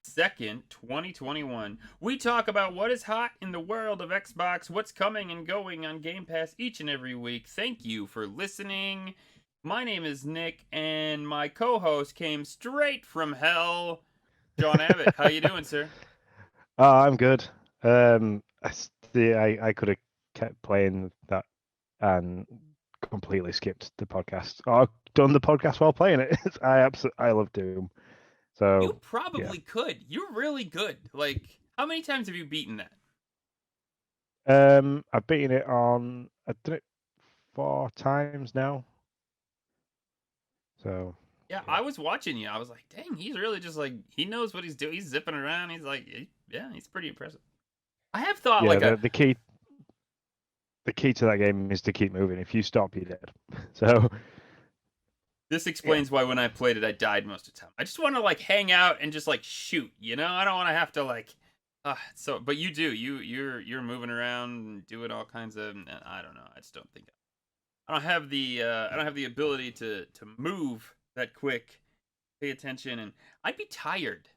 2nd, 2021. We talk about what is hot in the world of Xbox, what's coming and going on Game Pass each and every week. Thank you for listening. My name is Nick, and my co-host came straight from hell, John Abbott. How you doing, sir? Oh, I'm good. I could have kept playing that and completely skipped the podcast. Or done the podcast while playing it. I love Doom. You So yeah. probably could. You're really good. Like, how many times have you beaten that? I've beaten it on. I've done it 4 times now. So Yeah, yeah. I was watching you. I was like, dang, he's really just like, he knows what he's doing. He's zipping around. He's like, yeah, he's pretty impressive. I have thought Yeah. like a The key to that game is to keep moving. If you stop, you're dead. So This yeah. explains why when I played it, I died most of the time. I just want to like hang out and just like shoot, you know. I don't want to have to like, so. But you do. You're moving around and doing all kinds of. I don't know. I just don't think I don't have the I don't have the ability to move that quick, pay attention, and I'd be tired.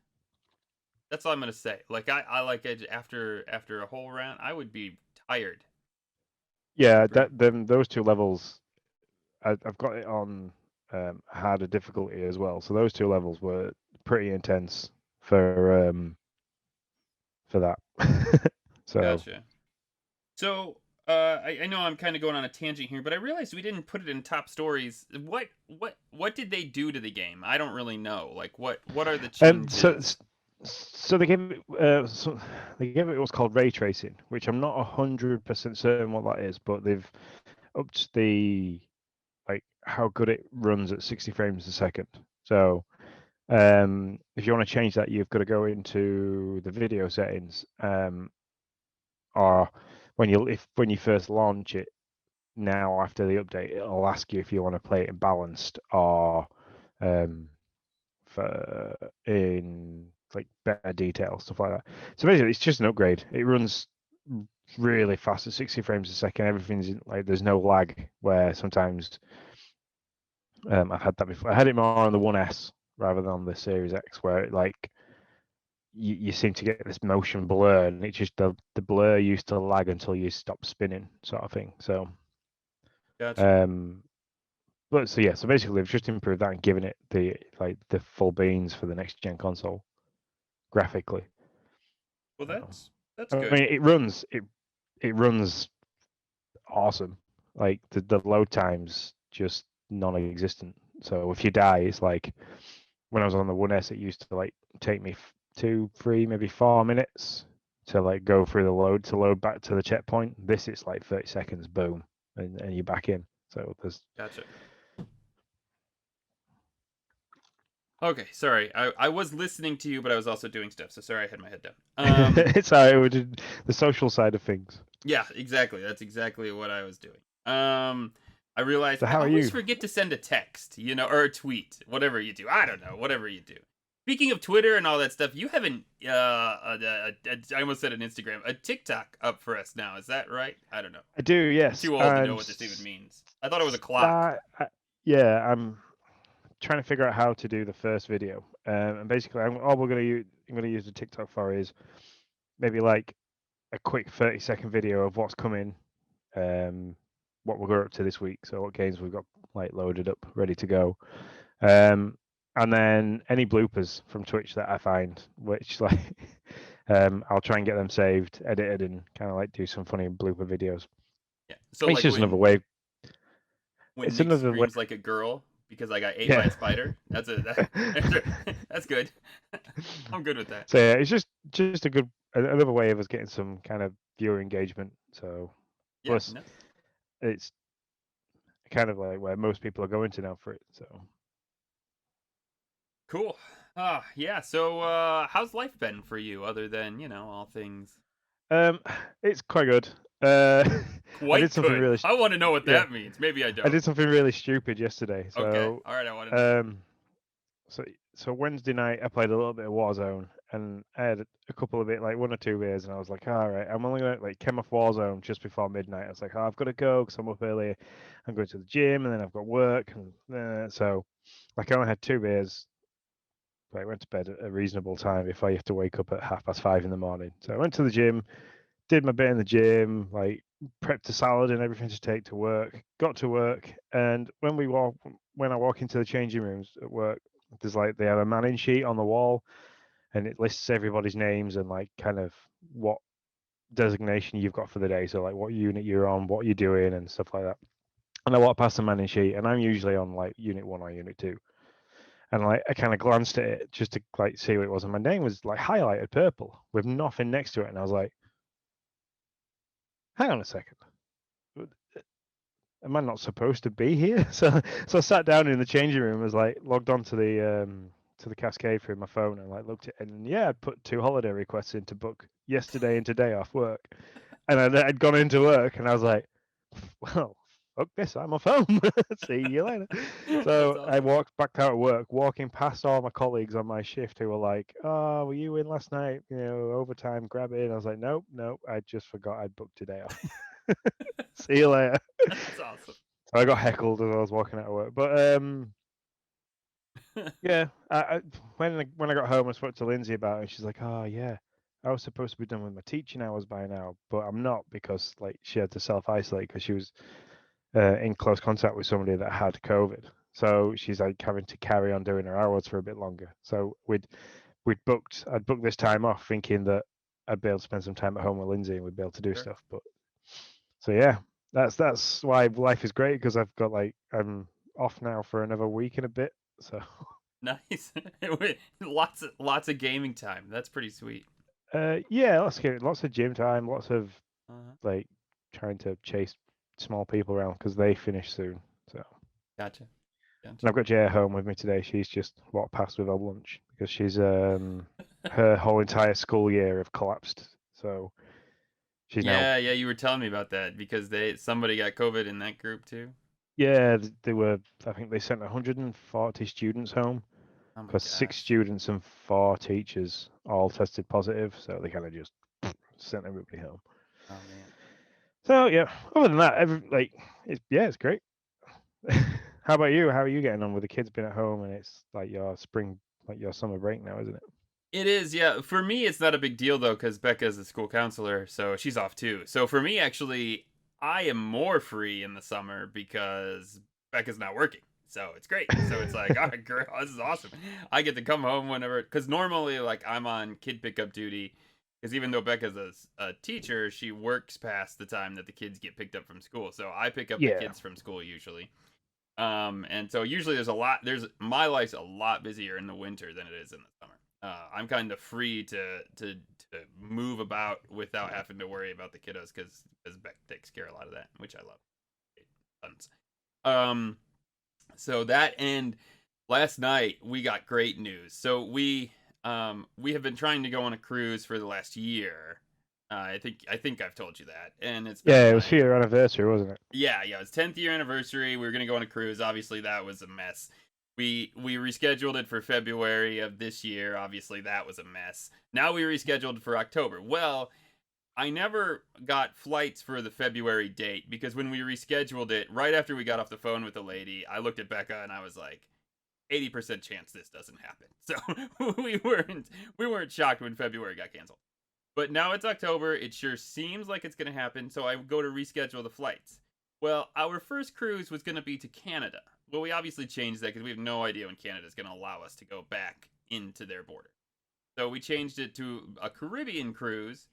That's all I'm gonna say. Like I like it after a whole round, I would be tired. Yeah. Pretty. Those two levels. I've got it on harder difficulty as well. So those two levels were pretty intense for that. So Gotcha. So, I know I'm kind of going on a tangent here, but I realized we didn't put it in top stories. What did they do to the game? I don't really know. Like, what are the um so changes? so they gave it what's called ray tracing, which I'm not 100% certain what that is, but they've upped the like how good it runs at 60 frames a second. So if you want to change that, you've got to go into the video settings, or when you first launch it. Now after the update, it'll ask you if you want to play it in balanced or um, for in like better detail, stuff like that. So basically, it's just an upgrade. It runs really fast at 60 frames a second. Everything's like there's no lag. Where sometimes I've had that before. I had it more on the 1S rather than on the Series X, where it, like you seem to get this motion blur, and it just the blur used to lag until you stop spinning, sort of thing. So Gotcha. um, but so yeah, so basically they've just improved that and given it the full beans for the next gen console graphically. Well, So, that's I good. mean, it runs awesome. Like the load times just non-existent. So if you die, it's like when I was on the 1S, it used to like take me 2, 3, maybe 4 minutes to like go through the load to load back to the checkpoint. This it's like 30 seconds, boom, and you're back in. So there's Gotcha. Okay, sorry. I was listening to you, but I was also doing stuff. So sorry, I had my head down. it's how it would the social side of things. Yeah, exactly. That's exactly what I was doing. I realized So I how are always you? forget to send a text, or a tweet, whatever you do. I don't know, whatever you do. Speaking of Twitter and all that stuff, you haven't. I almost said an Instagram, a TikTok up for us now. Is that right? I don't know. I do, I'm yes. too old to know I'm what this even means. I thought it was a clock. start. Yeah, I'm trying to figure out how to do the first video. And basically, all I'm gonna use the TikTok for is maybe like a quick 30-second video of what's coming, um, what we're up to this week. So what games we've got like loaded up, ready to go. And then any bloopers from Twitch that I find, which like I'll try and get them saved, edited, and kind of like do some funny blooper videos. Yeah. So It's like just another when way. when It's Nick another way. screams like a girl because I got ate by Yeah. a spider. That's good. I'm good with that. So yeah, it's just another way of us getting some kind of viewer engagement. So Yeah. plus No. it's kind of like where most people are going to now for it. So Cool. Yeah. So, how's life been for you, other than all things um, it's quite good. Uh, I did quite something good? really I want to know what yeah, that means. Maybe I I don't. did something really stupid yesterday. Okay. All right. I want to know. Um, so so Wednesday night I played a little bit of Warzone, and I had a couple of it, like 1 or 2 beers, and I was like, all right, I'm only gonna like came off Warzone just before midnight. I was like, oh, I've got to go because I'm up early. I'm going to the gym, and then I've got work, and so like I only had 2 beers. I went to bed at a reasonable time if I have to wake up at 5:30 in the morning. So I went to the gym, did my bit in the gym, like prepped a salad and everything to take to work. Got to work, and when I walk into the changing rooms at work, there's like they have a manning sheet on the wall, and it lists everybody's names and like kind of what designation you've got for the day. So like what unit you're on, what you're doing, and stuff like that. And I walk past the manning sheet, and I'm usually on like unit 1 or unit 2. And like I kind of glanced at it just to like see what it was, and my name was like highlighted purple with nothing next to it, and I was like, "Hang on a second, am I not supposed to be here?" So I sat down in the changing room, was like logged on to the Cascade through my phone, and like looked at it, and yeah, I'd put 2 holiday requests in to book yesterday and today off work, and I'd gone into work, and I was like, "Well, fuck this, I'm off home. See you later." That's So I awesome. walked back out of work, walking past all my colleagues on my shift who were like, "Oh, were you in last night? You know, overtime, grab it." And I was like, "Nope, nope, I just forgot I'd booked today off. See you later." That's awesome. So I got heckled as I was walking out of work. But yeah, when I got home, I spoke to Lindsay about it, and she's like, "Oh yeah, I was supposed to be done with my teaching hours by now, but I'm not because like she had to self isolate because she was in close contact with somebody that had COVID. So she's like having to carry on doing her hours for a bit longer. So I'd booked this time off thinking that I'd be able to spend some time at home with Lindsay and we'd be able to do Sure. stuff. But so yeah, that's why life is great because I've got like I'm off now for another week and a bit. So Nice. Lots of gaming time. That's pretty sweet. yeah, lots of gym time, lots of Uh-huh. like trying to chase small people around because they finish soon. So. Gotcha. And Gotcha. I've got Jay at home with me today. She's just walked past with her lunch because she's her whole entire school year have collapsed. So she's now Yeah, yeah, you were telling me about that because somebody got COVID in that group too. yeah they were I think they sent 140 students home Oh my because 6 gosh. students and 4 teachers all tested positive. So they kind of just sent everybody home. Oh man. So yeah, other than that, it's great. How about you? How are you getting on with the kids being at home and it's like your summer break now, isn't it? It is, yeah. For me, it's not a big deal though, because Becca's a school counselor, so she's off too. So for me, actually, I am more free in the summer because Becca's not working. So it's great. So it's like, all right, girl, this is awesome. I get to come home whenever, because normally, like, I'm on kid pickup duty. Because even though Becca's a teacher, she works past the time that the kids get picked up from school. So I pick up the Yeah. kids from school usually. And so usually there's my life's a lot busier in the winter than it is in the summer. I'm kind of free to move about without having to worry about the kiddos because Beck takes care of a lot of that, which I love. Tons. Um, so that and last night we got great news. So we have been trying to go on a cruise for the last year. I think I've told you that, and it's been Yeah, it was for like your anniversary, wasn't it? yeah, yeah, it's 10th year anniversary. We were gonna go on a cruise. Obviously, that was a mess. We rescheduled it for February of this year. Obviously, that was a mess. Now we rescheduled for October. Well, I never got flights for the February date because when we rescheduled it, right after we got off the phone with the lady, I looked at Becca and I was like, 80% chance this doesn't happen. So we weren't shocked when February got canceled. But now it's October. It sure seems like it's going to happen. So I go to reschedule the flights. Well, our first cruise was going to be to Canada. Well, we obviously changed that because we have no idea when Canada is going to allow us to go back into their border. So we changed it to a Caribbean cruise.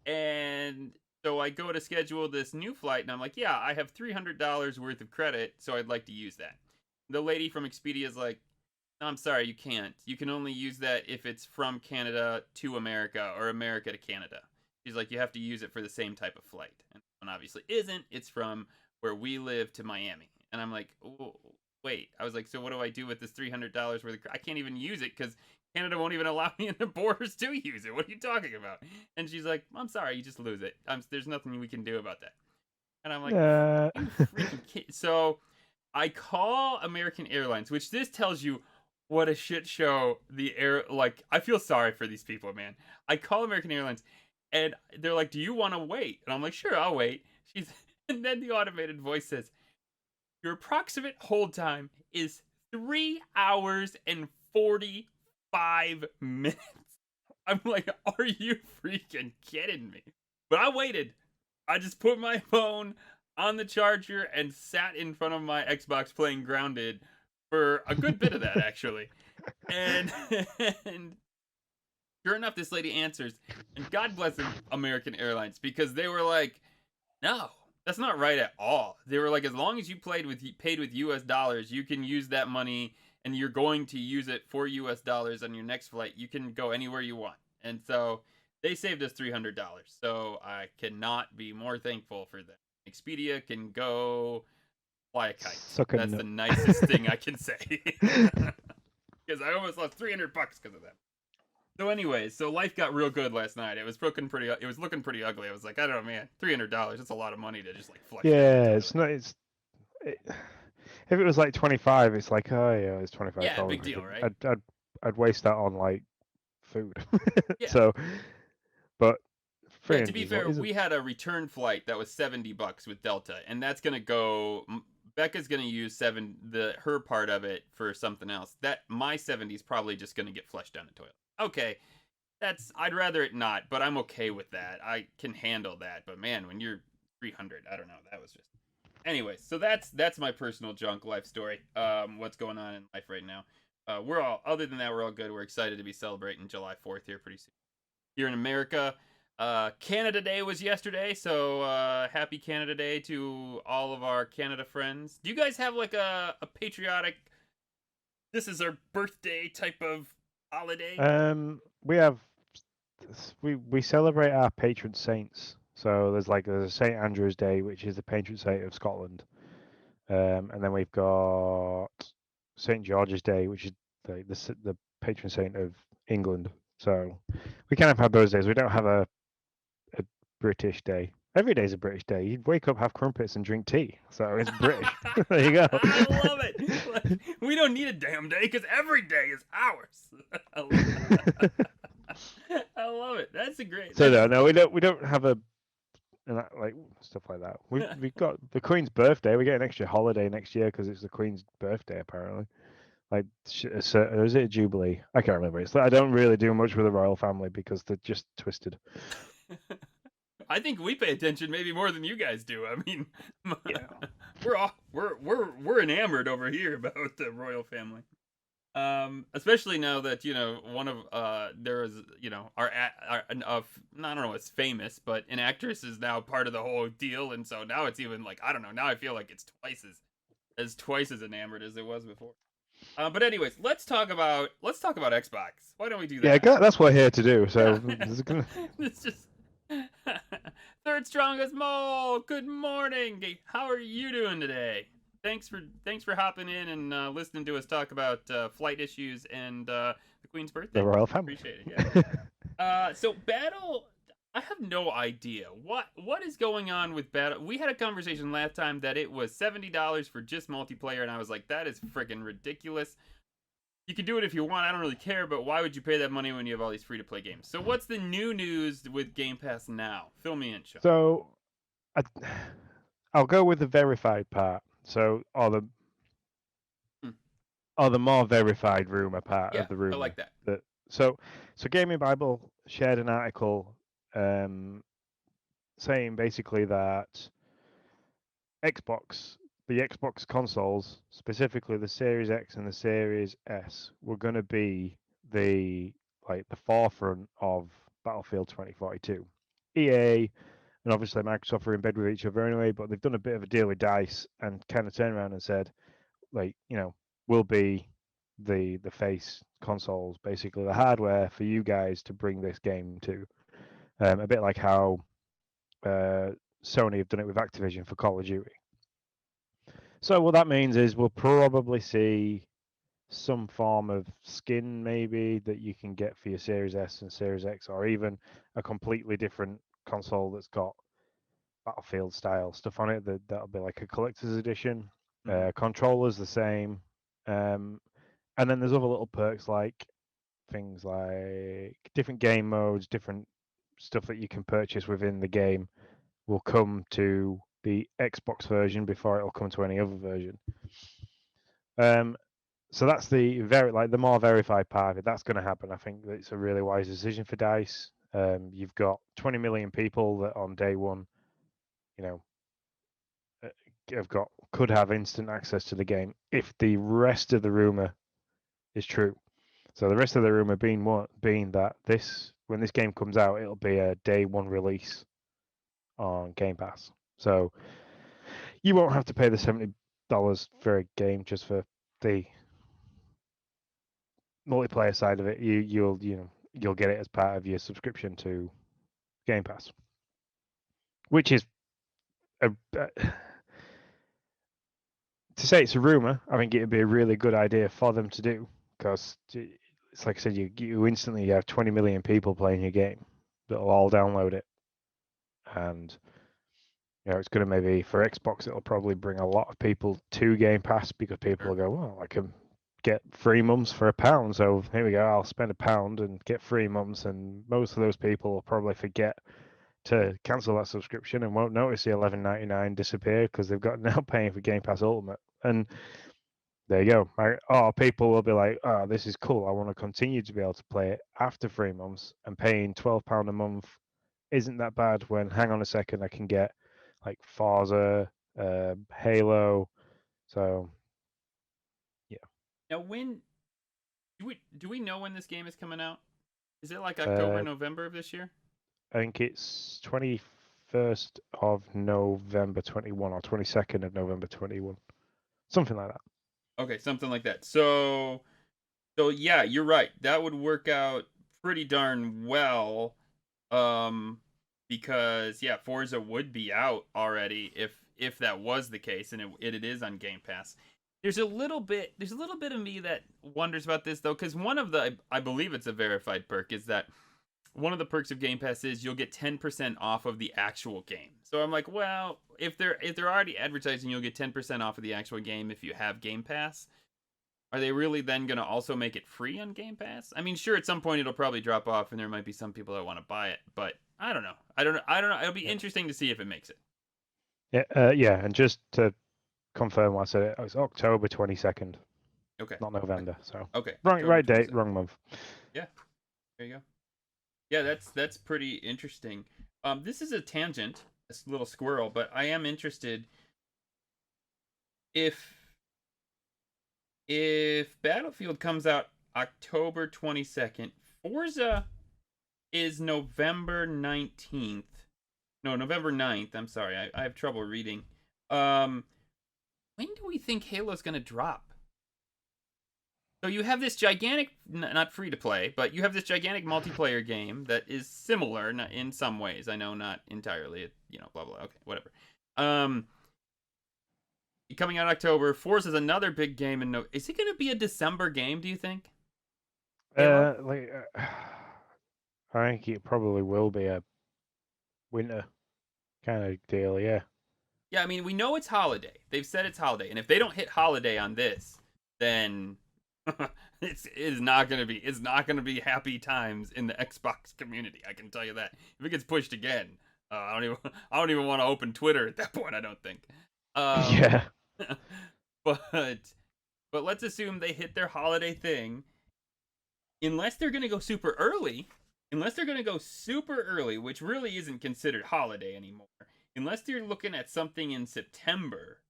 And so I go to schedule this new flight, and I'm like, yeah, I have $300 worth of credit, so I'd like to use that. The lady from Expedia is like, no, I'm sorry, you can't. You can only use that if it's from Canada to America or America to Canada. She's like, you have to use it for the same type of flight. And one obviously isn't. It's from where we live to Miami. And I'm like, oh, wait. I was like, so what do I do with this $300 worth of? I can't even use it because Canada won't even allow me in the borders to use it. What are you talking about? And she's like, I'm sorry, you just lose it. There's nothing we can do about that. And I'm like, you freaking kid. So I call American Airlines, which this tells you what a shit show the air. Like, I feel sorry for these people, man. I call American Airlines, and they're like, "Do you want to wait?" And I'm like, "Sure, I'll wait." She's, and then the automated voice says, "Your approximate hold time is 3 hours and 45 minutes." I'm like, "Are you freaking kidding me?" But I waited. I just put my phone on the charger and sat in front of my Xbox playing Grounded for a good bit of that, actually. And, and sure enough, this lady answers, and God bless American Airlines, because they were like, "No, that's not right at all." They were like, "As long as you paid with US dollars, you can use that money, and you're going to use it for US dollars on your next flight. You can go anywhere you want." And so they saved us $300. So I cannot be more thankful for them. Expedia can go fly a kite. Suck a That's the nut. nicest thing I can say. Because I almost lost $300 because of that. So anyways, so life got real good last night. It was looking pretty. It was looking pretty ugly. I was like, I don't know, man, $300. That's a lot of money to just like flush down the Yeah, toilet. it's not. If it was like 25, it's like, oh yeah, it's Yeah, $25. big deal, right? I'd waste that on like food. Yeah, So, but yeah. To 300 be is what fair, isn't. we had a return flight that was $70 with Delta, and that's gonna go. Becca's gonna use her part of it for something else. That my 70 is probably just gonna get flushed down the toilet. Okay, I'd rather it not, but I'm okay with that. I can handle that. But man, when you're 300, I don't know. That was just. Anyways, so that's my personal junk life story. What's going on in life right now? We're all other than that, we're all good. We're excited to be celebrating July 4th here pretty soon. Here in America, Canada Day was yesterday, so happy Canada Day to all of our Canada friends. Do you guys have like a patriotic? This is our birthday type of holiday. We have we celebrate our patron saints. So there's a St Andrew's Day, which is the patron saint of Scotland, and then we've got St George's Day, which is the patron saint of England. So we kind of have those days. We don't have a British day. Every day's a British day. You wake up, have crumpets, and drink tea. So it's British. There you go. I love it. Like, we don't need a damn day because every day is ours. I love it. That's a great. So That's no, we don't have like stuff like that. We've got the Queen's birthday. We get an extra holiday next year because it's the Queen's birthday apparently. Like, or is it a Jubilee? I can't remember. It's I don't really do much with the royal family because they're just twisted. I think we pay attention maybe more than you guys do. I mean, Yeah. we're enamored over here about the royal family. Especially now that one of there is our I don't know what's famous, but an actress is now part of the whole deal, and so now it's even like I don't know. Now I feel like it's twice as enamored as it was before. But anyways, let's talk about Xbox. Why don't we do Yeah, that? that's what we're here to do. So It's just third strongest mole. Good morning. How are you doing today? Thanks for hopping in and listening to us talk about flight issues and the Queen's birthday. the royal family. Appreciate it. Yeah. So battle. I have no idea what is going on with battle. We had a conversation last time that it was $70 for just multiplayer, and I was like, that is freaking ridiculous. You can do it if you want. I don't really care, but why would you pay that money when you have all these free to play games? So what's the new news with Game Pass now? Fill me in, Sean. So I, I'll go with the verified part. So Hmm. or the more verified rumor part Yeah, of the I rumor like that. that so Gaming Bible shared an article saying basically that Xbox, the Xbox consoles, specifically the Series X and the Series S, were going to be the the forefront of Battlefield 2042. EA and obviously Microsoft are in bed with each other anyway, but they've done a bit of a deal with DICE and kind of turned around and said, we'll be the face consoles, basically the hardware for you guys to bring this game to. A bit like how Sony have done it with Activision for Call of Duty. So what that means is we'll probably see some form of skin maybe that you can get for your Series S and Series X, or even a completely different console that's got Battlefield style stuff on it. That'll be like a collector's edition. Mhm. Controllers the same, And then there's other little perks like things like different game modes, different stuff that you can purchase within the game will come to the Xbox version before it'll come to any other version. So that's the more verified part of it. That's going to happen. I think that it's a really wise decision for DICE. You've got 20 million people that on day one, you know, could have instant access to the game if the rest of the rumor is true. So the rest of the rumor being that when this game comes out, it'll be a day one release on Game Pass. So you won't have to pay the $70 for a game just for the multiplayer side of it. You'll get it as part of your subscription to Game Pass, which is to say it's a rumor. I think it'd be a really good idea for them to do because it's like I said, you instantly have 20 million people playing your game that'll all download it, and it's going to maybe for Xbox it'll probably bring a lot of people to Game Pass because people will go, well, I can get 3 months for £1, so here we go, I'll spend £1 and get 3 months, and most of those people will probably forget to cancel that subscription and won't notice the $11.99 disappear because they've got now paying for Game Pass Ultimate. And there you go. People will be like, oh, this is cool. I want to continue to be able to play it after 3 months, and paying £12 a month isn't that bad when, hang on a second, I can get like Forza, Halo. So, yeah. Now, when do we know when this game is coming out? Is it like October, November of this year? I think it's 21st of November 21 or 22nd of November 21. Something like that. Okay, something like that. So yeah, you're right. That would work out pretty darn well. Because yeah, Forza would be out already if that was the case, and it is on Game Pass. There's a little bit of me that wonders about this though, because one of the, I believe it's a verified perk, is that one of the perks of Game Pass is you'll get 10% off of the actual game. So I'm like, well, if they're already advertising you'll get 10% off of the actual game if you have Game Pass, are they really then going to also make it free on Game Pass? I mean, sure, at some point it'll probably drop off and there might be some people that want to buy it, but I don't know. It'll be interesting to see if it makes it. Yeah, and just to confirm what I said, it's October 22nd. Okay. Not November. So okay. Right date, 22nd. Wrong month. Yeah. There you go. Yeah, that's pretty interesting. This is a tangent, a little squirrel, but I am interested if Battlefield comes out October 22nd, Forza is November 19th. No, November 9th. I'm sorry. I have trouble reading. When do we think Halo's going to drop? So you have this gigantic, not free to play, but you have this gigantic multiplayer game that is similar in some ways. I know not entirely, blah, blah. Okay, whatever. Coming out October. Forza is another big game. Is it going to be a December game, do you think? I think it probably will be a winter kind of deal, yeah. Yeah, I mean, we know it's holiday. They've said it's holiday. And if they don't hit holiday on this, then it's not gonna be happy times in the Xbox community. I can tell you that. If it gets pushed again, I don't even want to open Twitter at that point. I don't think. Yeah. But let's assume they hit their holiday thing. Unless they're gonna go super early, which really isn't considered holiday anymore. Unless they're looking at something in September.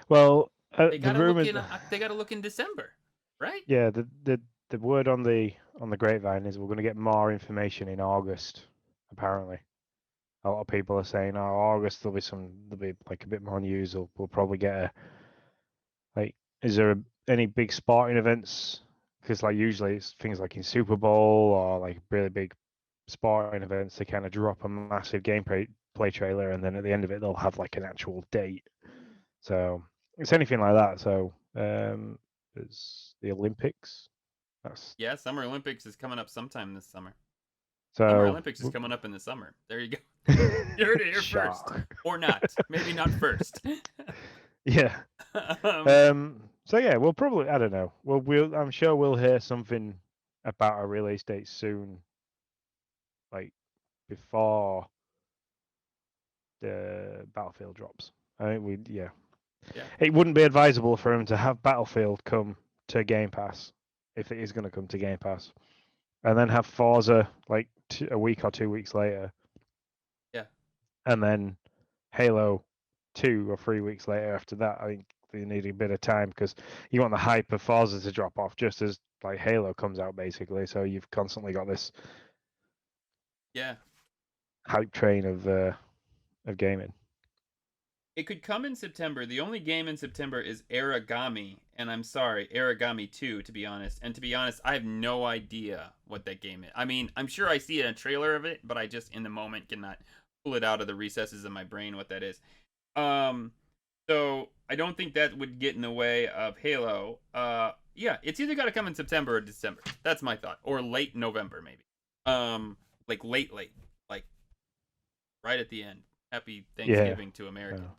Well, they gotta look in December. Right? Yeah, the word on the grapevine is we're going to get more information in August. Apparently, a lot of people are saying, "Oh, August there'll be like a bit more news. We'll probably get is there any big sporting events? Because like usually it's things like in Super Bowl or like really big sporting events, they kind of drop a massive gameplay trailer, and then at the end of it they'll have like an actual date. So it's anything like that. So there's the Olympics. Summer Olympics is coming up sometime this summer. So Summer Olympics is coming up in the summer. There you go. You heard it here first, or not? Maybe not first. Yeah. So yeah, we'll probably, I don't know. I'm sure we'll hear something about a release date soon, like before the Battlefield drops. I think Yeah. it wouldn't be advisable for him to have Battlefield come to Game Pass if it is going to come to Game Pass, and then have Forza like a week or 2 weeks later, Yeah. and then Halo 2 or 3 weeks later after that. I think they need a bit of time because you want the hype of Forza to drop off just as like Halo comes out, basically. So you've constantly got this Yeah. hype train of gaming. It could come in September. The only game in September is Origami, and I'm sorry, Origami 2, to be honest. And to be honest, I have no idea what that game is. I mean, I'm sure I see a trailer of it, but I just in the moment cannot pull it out of the recesses of my brain what that is. Um, so I don't think that would get in the way of Halo. Yeah, it's either got to come in September or December. That's my thought, or late November maybe. Like late, like right at the end. Happy Yeah. Thanksgiving to Yeah. Americans.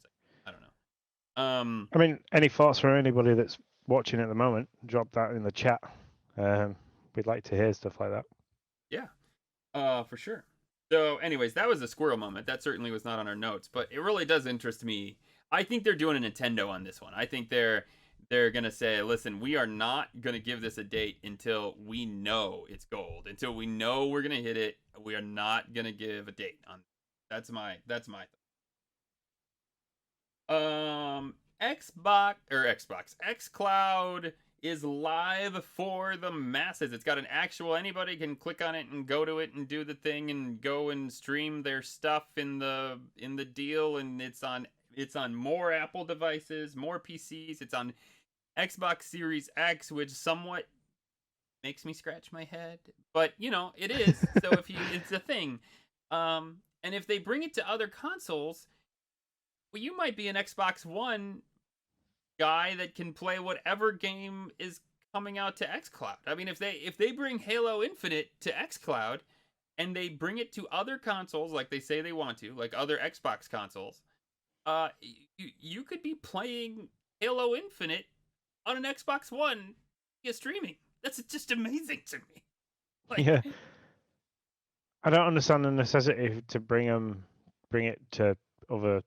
I don't know. I mean, any thoughts from anybody that's watching at the moment? Drop that in the chat. We'd like to hear stuff like that. Yeah, for sure. So, anyways, that was a squirrel moment. That certainly was not on our notes, but it really does interest me. I think they're doing a Nintendo on this one. I think they're gonna say, listen, we are not gonna give this a date until we know it's gold. Until we know we're gonna hit it, we are not gonna give a date on. That's my. Xbox Xcloud is live for the masses. It's got an actual anybody can click on it and go to it and do the thing and go and stream their stuff in the deal, and it's on more Apple devices, more PCs. It's on Xbox Series X, which somewhat makes me scratch my head, but it is. So if you it's a thing. And if they bring it to other consoles, well, you might be an Xbox One guy that can play whatever game is coming out to XCloud. I mean, if they bring Halo Infinite to XCloud and they bring it to other consoles like they say they want to, like other Xbox consoles, you could be playing Halo Infinite on an Xbox One via streaming. That's just amazing to me. Like, Yeah. I don't understand the necessity to bring it to other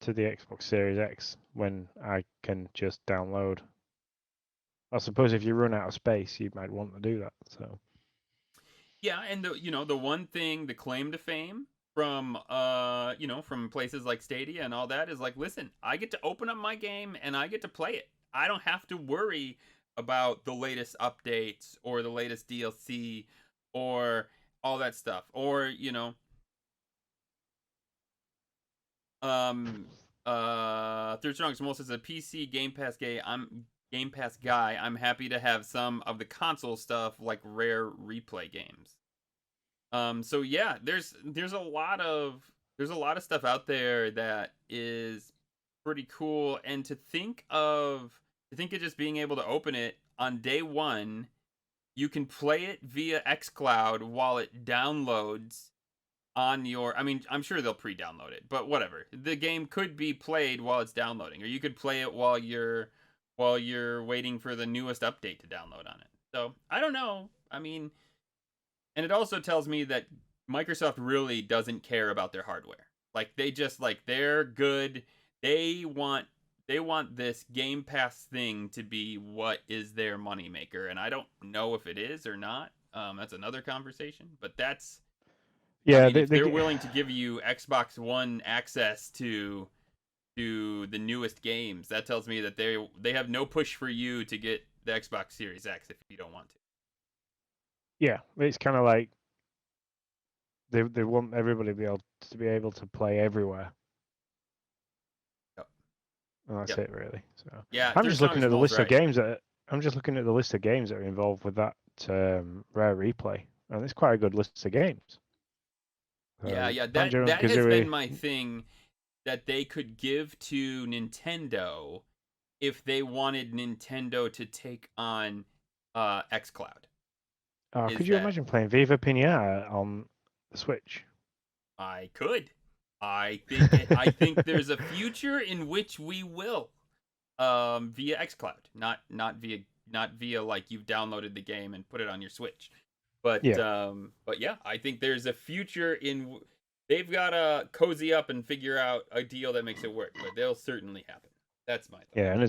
to the Xbox Series X when I can just download. I suppose if you run out of space, you might want to do that. So yeah, and the one thing, the claim to fame from from places like Stadia and all that is like, listen, I get to open up my game and I get to play it. I don't have to worry about the latest updates or the latest DLC or all that stuff, or Third Strong's most as a PC Game Pass guy. I'm happy to have some of the console stuff like rare replay games. So yeah, there's a lot of stuff out there that is pretty cool, and to think of just being able to open it on day one, you can play it via XCloud while it downloads on your. I mean, I'm sure they'll pre-download it, but whatever. The game could be played while it's downloading, or you could play it while you're waiting for the newest update to download on it. So I don't know. I mean, and it also tells me that Microsoft really doesn't care about their hardware. Like they just they're good. They want this Game Pass thing to be what is their moneymaker, and I don't know if it is or not. That's another conversation. But I yeah, mean, if they're willing to give you Xbox One access to the newest games, that tells me that they have no push for you to get the Xbox Series X if you don't want to. yeah, it's kind of like they want everybody to be able to play everywhere. Yep. And that's Yep. it, really. So Yeah, I'm Third just looking Strongest at the Mole's list of right. games that are involved with that rare replay, and it's quite a good list of games. Yeah, So yeah. That Banjo and that has been Kazooie, my thing that they could give to Nintendo if they wanted Nintendo to take on XCloud. could Is you that imagine playing Viva Pinata on the Switch? I could. I think there's a future in which we will. via Xcloud, not via like you've downloaded the game and put it on your Switch. Yeah, But yeah, I think there's a future in. They've got to cozy up and figure out a deal that makes it work, but they'll certainly happen. That's my thought. yeah, and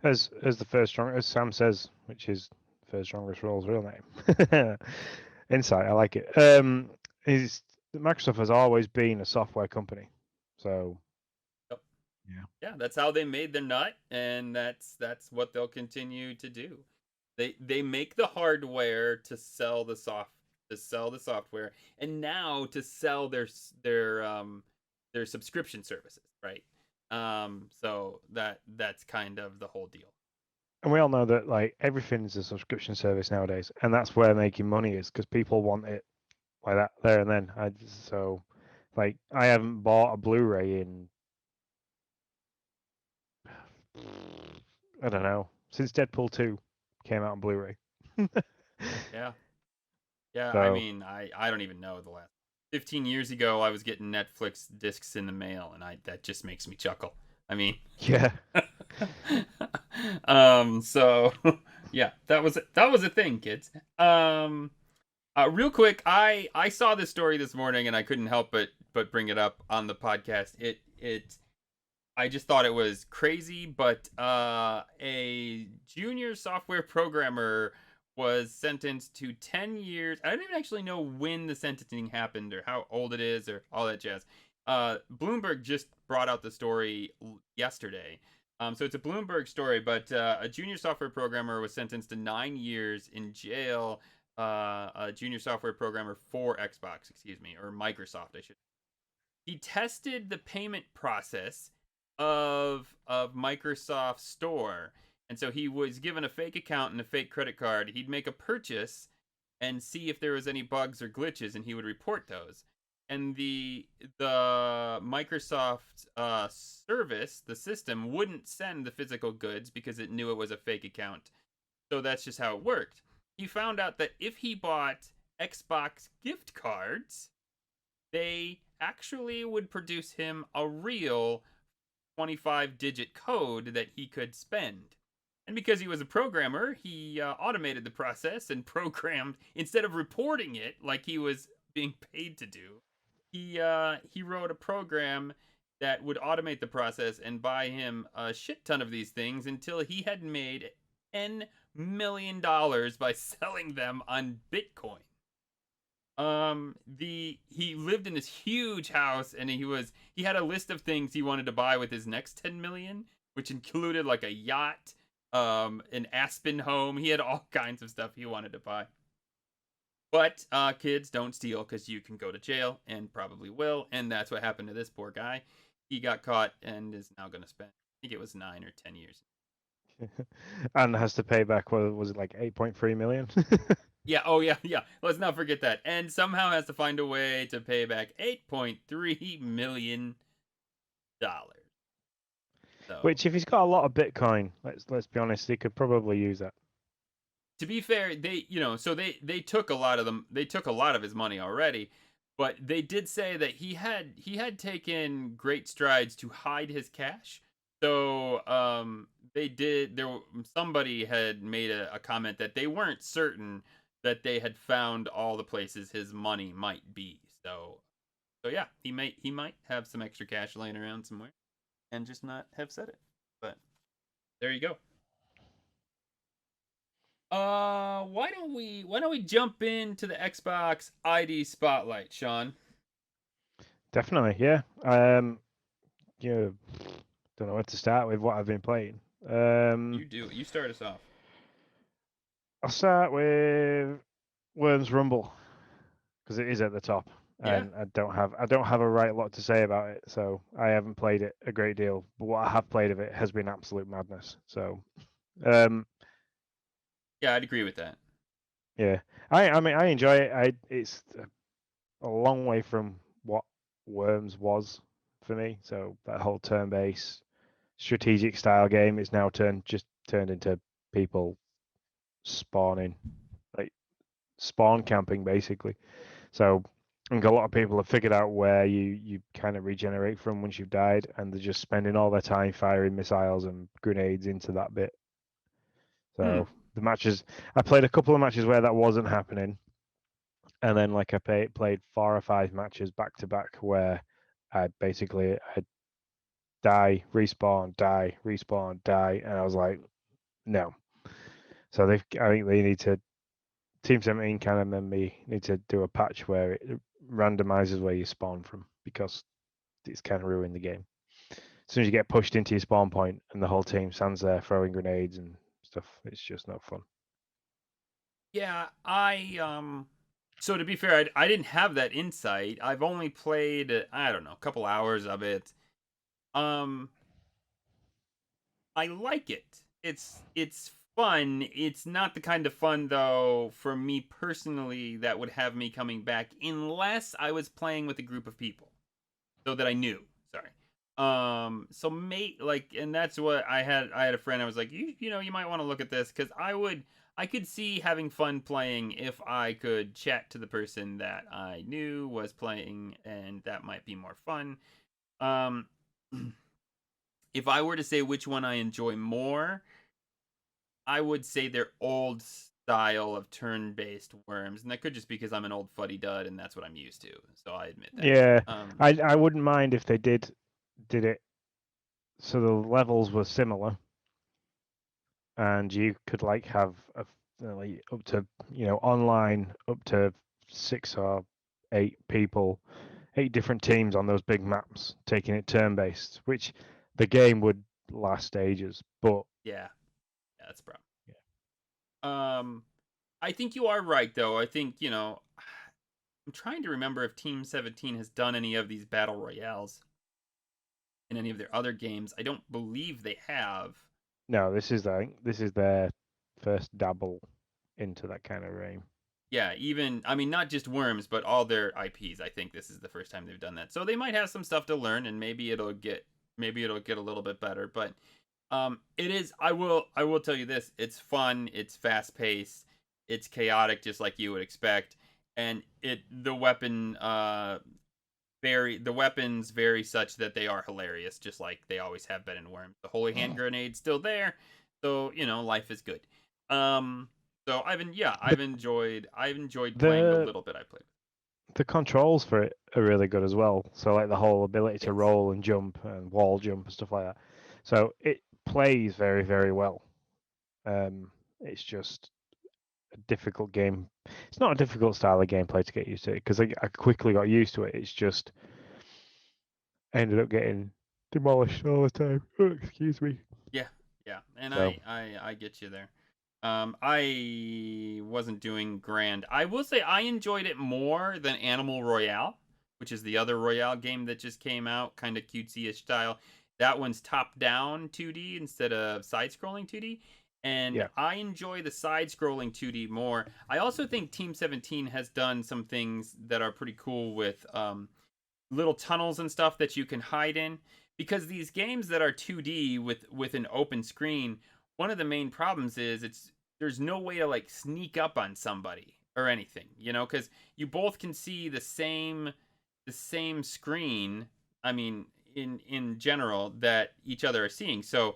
as the first strong as Sam says, which is first strongest role's real name. Insight, I like it. Is Microsoft has always been a software company, so Yep. yeah, Yeah, that's how they made their nut, and that's what they'll continue to do. They make the hardware to sell the software, and now to sell their subscription services, right? So that's kind of the whole deal. and we all know that like everything's a subscription service nowadays, and that's where making money is because people want it like that there and then. So like I haven't bought a Blu-ray in I don't know since Deadpool 2 came out on Blu-ray. Yeah. Yeah, I So mean, I don't even know the last 15 years ago I was getting Netflix discs in the mail, and I that just makes me chuckle. I mean, yeah, so yeah, that was a thing, kids. Real quick, I saw this story this morning and I couldn't help but bring it up on the podcast. It I just thought it was crazy, but a junior software programmer was sentenced to 10 years. I don't even actually know when the sentencing happened or how old it is or all that jazz. Bloomberg just brought out the story yesterday. So it's a Bloomberg story, but a junior software programmer was sentenced to 9 years in jail. A junior software programmer for Xbox, excuse me, or Microsoft, I should. He tested the payment process of Microsoft Store. And so he was given a fake account and a fake credit card. He'd make a purchase and see if there was any bugs or glitches, and he would report those. And the Microsoft service, the system, wouldn't send the physical goods because it knew it was a fake account. So that's just how it worked. He found out that if he bought Xbox gift cards, they actually would produce him a real 25-digit code that he could spend. And because he was a programmer, he automated the process and programmed, instead of reporting it like he was being paid to do, he wrote a program that would automate the process and buy him a shit ton of these things until he had made $10 million by selling them on Bitcoin. The He lived in this huge house, and he had a list of things he wanted to buy with his next 10 million, which included like a yacht, an Aspen home. He had all kinds of stuff he wanted to buy. But kids, don't steal because you can go to jail and probably will, and that's what happened to this poor guy. He got caught and is now going to spend, I think it was 9 or 10 years. and has to pay back. What was it like 8.3 million? Yeah, oh yeah, yeah. Let's not forget that. And somehow has to find a way to pay back $8.3 million. So, Which, if he's got a lot of Bitcoin, let's be honest, he could probably use that. to be fair, they took a lot of them. They took a lot of his money already, but they did say that he had taken great strides to hide his cash. So, they did there somebody had made a comment that they weren't certain that they had found all the places his money might be. So yeah, he might have some extra cash laying around somewhere and just not have said it. But there you go. Why don't we jump into the Xbox ID spotlight, Sean? Definitely, yeah. Yeah, don't know where to start with what I've been playing. You do. You start us off. I'll start with Worms Rumble because it is at the top, Yeah. and I don't have a right lot to say about it, so I haven't played it a great deal. But what I have played of it has been absolute madness. So, um, Yeah, I'd agree with that. yeah, I mean I enjoy it. It's a long way from what Worms was for me. So that whole turn-based strategic style game is now turned into people spawning, like spawn camping basically. So And a lot of people have figured out where you kind of regenerate from once you've died, and they're just spending all their time firing missiles and grenades into that bit. So the matches, I played a couple of matches where that wasn't happening, and then like I played 4 or 5 matches back to back where I die, respawn, die, respawn, die, and I was like, no. So I think they need to. Team 17 kind of maybe need to do a patch where it randomizes where you spawn from, because it's kind of ruined the game. As soon as you get pushed into your spawn point and the whole team stands there throwing grenades and stuff, it's just not fun. Yeah, so to be fair, I didn't have that insight. I've only played, I don't know, a couple hours of it. Um I like it. It's fun. It's not the kind of fun though for me personally that would have me coming back unless I was playing with a group of people so that I knew. Sorry. So mate, like, and that's what I had a friend. I was like, you know, you might want to look at this because I could see having fun playing if I could chat to the person that I knew was playing, and that might be more fun. Um, if I were to say which one I enjoy more, I would say their old style of turn-based worms, and that could just be because I'm an old fuddy dud, and that's what I'm used to. So I admit that. Yeah, Um, I wouldn't mind if they did it so the levels were similar, and you could like have like up to online up to 6 or 8 people, 8 different teams on those big maps, taking it turn based, which the game would last ages. But yeah, yeah, that's a problem. yeah, I think you are right, though. I think I'm trying to remember if Team 17 has done any of these battle royales in any of their other games. I don't believe they have. no, this is their first dabble into that kind of realm. Yeah, even I mean not just Worms, but all their IPs. I think this is the first time they've done that. So they might have some stuff to learn, and maybe it'll get a little bit better. But it is. I will tell you this. It's fun. It's fast paced. It's chaotic, just like you would expect. And the weapons vary such that they are hilarious, just like they always have been in Worms. The holy hand grenade's still there, so life is good. Um, so The I've enjoyed playing the the little bit I played. the controls for it are really good as well. So like the whole ability to Yes. roll and jump and wall jump and stuff like that. So it plays very, very well. It's just a difficult game. It's not a difficult style of gameplay to get used to because I quickly got used to it. It's just I ended up getting demolished all the time. Oh, excuse me. Yeah, yeah, and So I get you there. I wasn't doing grand. I will say I enjoyed it more than Animal Royale, which is the other Royale game that just came out, kind of cutesy-ish style. That one's top-down 2D instead of side-scrolling 2D, and yeah, I enjoy the side-scrolling 2D more. I also think Team 17 has done some things that are pretty cool with little tunnels and stuff that you can hide in, because these games that are 2D with an open screen, one of the main problems is there's no way to like sneak up on somebody or anything, cuz you both can see the same screen. I mean, in general, that each other are seeing. So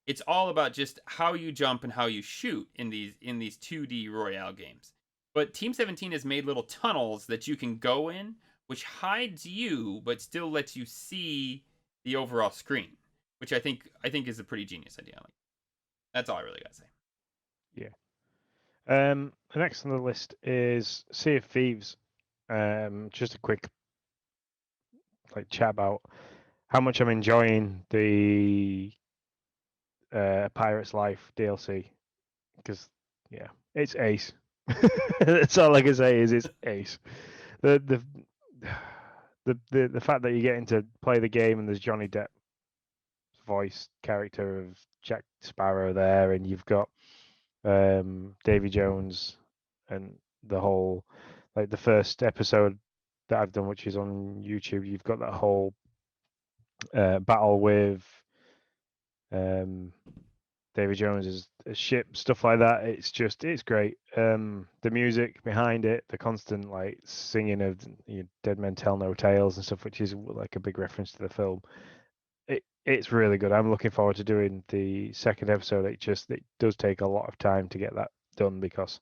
it's all about just how you jump and how you shoot in these 2D Royale games. But Team 17 has made little tunnels that you can go in, which hides you but still lets you see the overall screen, which I think is a pretty genius idea. Like, that's all I really gotta say. yeah. The next on the list is Sea of Thieves. Just a quick like chat about how much I'm enjoying the Pirate's Life DLC because yeah, it's ace. That's all I can say is it's ace. The the fact that you're getting to play the game and there's Johnny Depp's voice character of Jack Sparrow there, and you've got Davy Jones and the whole like the first episode that I've done, which is on YouTube. You've got that whole battle with um David Jones's ship, stuff like that. It's great. The music behind it, the constant like singing of Dead Men Tell No Tales and stuff, which is like a big reference to the film. It's really good. I'm looking forward to doing the second episode. It does take a lot of time to get that done because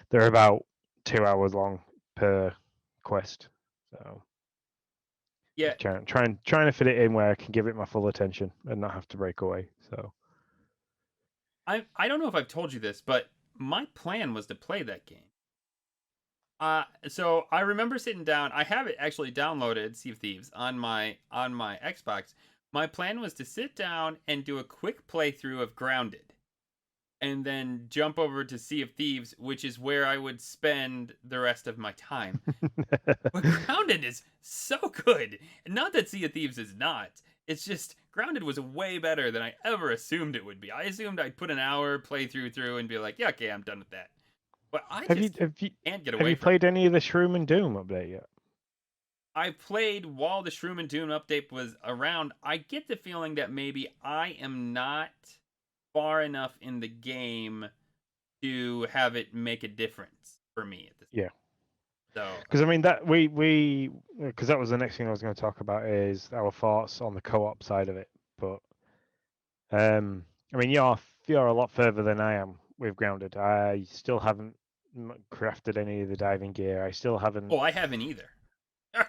they're about 2 hours long per quest. So Yeah, trying to fit it in where I can give it my full attention and not have to break away. So I don't know if I've told you this, but my plan was to play that game. So I remember sitting down. I have it actually downloaded, Sea of Thieves, on my Xbox. My plan was to sit down and do a quick playthrough of Grounded, and then jump over to Sea of Thieves, which is where I would spend the rest of my time. But Grounded is so good. Not that Sea of Thieves is not. It's just Grounded was way better than I ever assumed it would be. I assumed I'd put an hour playthrough through and be like, yeah, okay, I'm done with that. But I have you just have you can't get have away you from it. played any of the Shroom and Doom update yet? I played while the Shroom and Doom update was around. I get the feeling that maybe I am not far enough in the game to have it make a difference for me at this. Yeah. So Because I mean that we because that was the next thing I was going to talk about is our thoughts on the co-op side of it. But I mean you're a lot further than I am with Grounded. I still haven't crafted any of the diving gear. I still haven't. oh, I haven't either.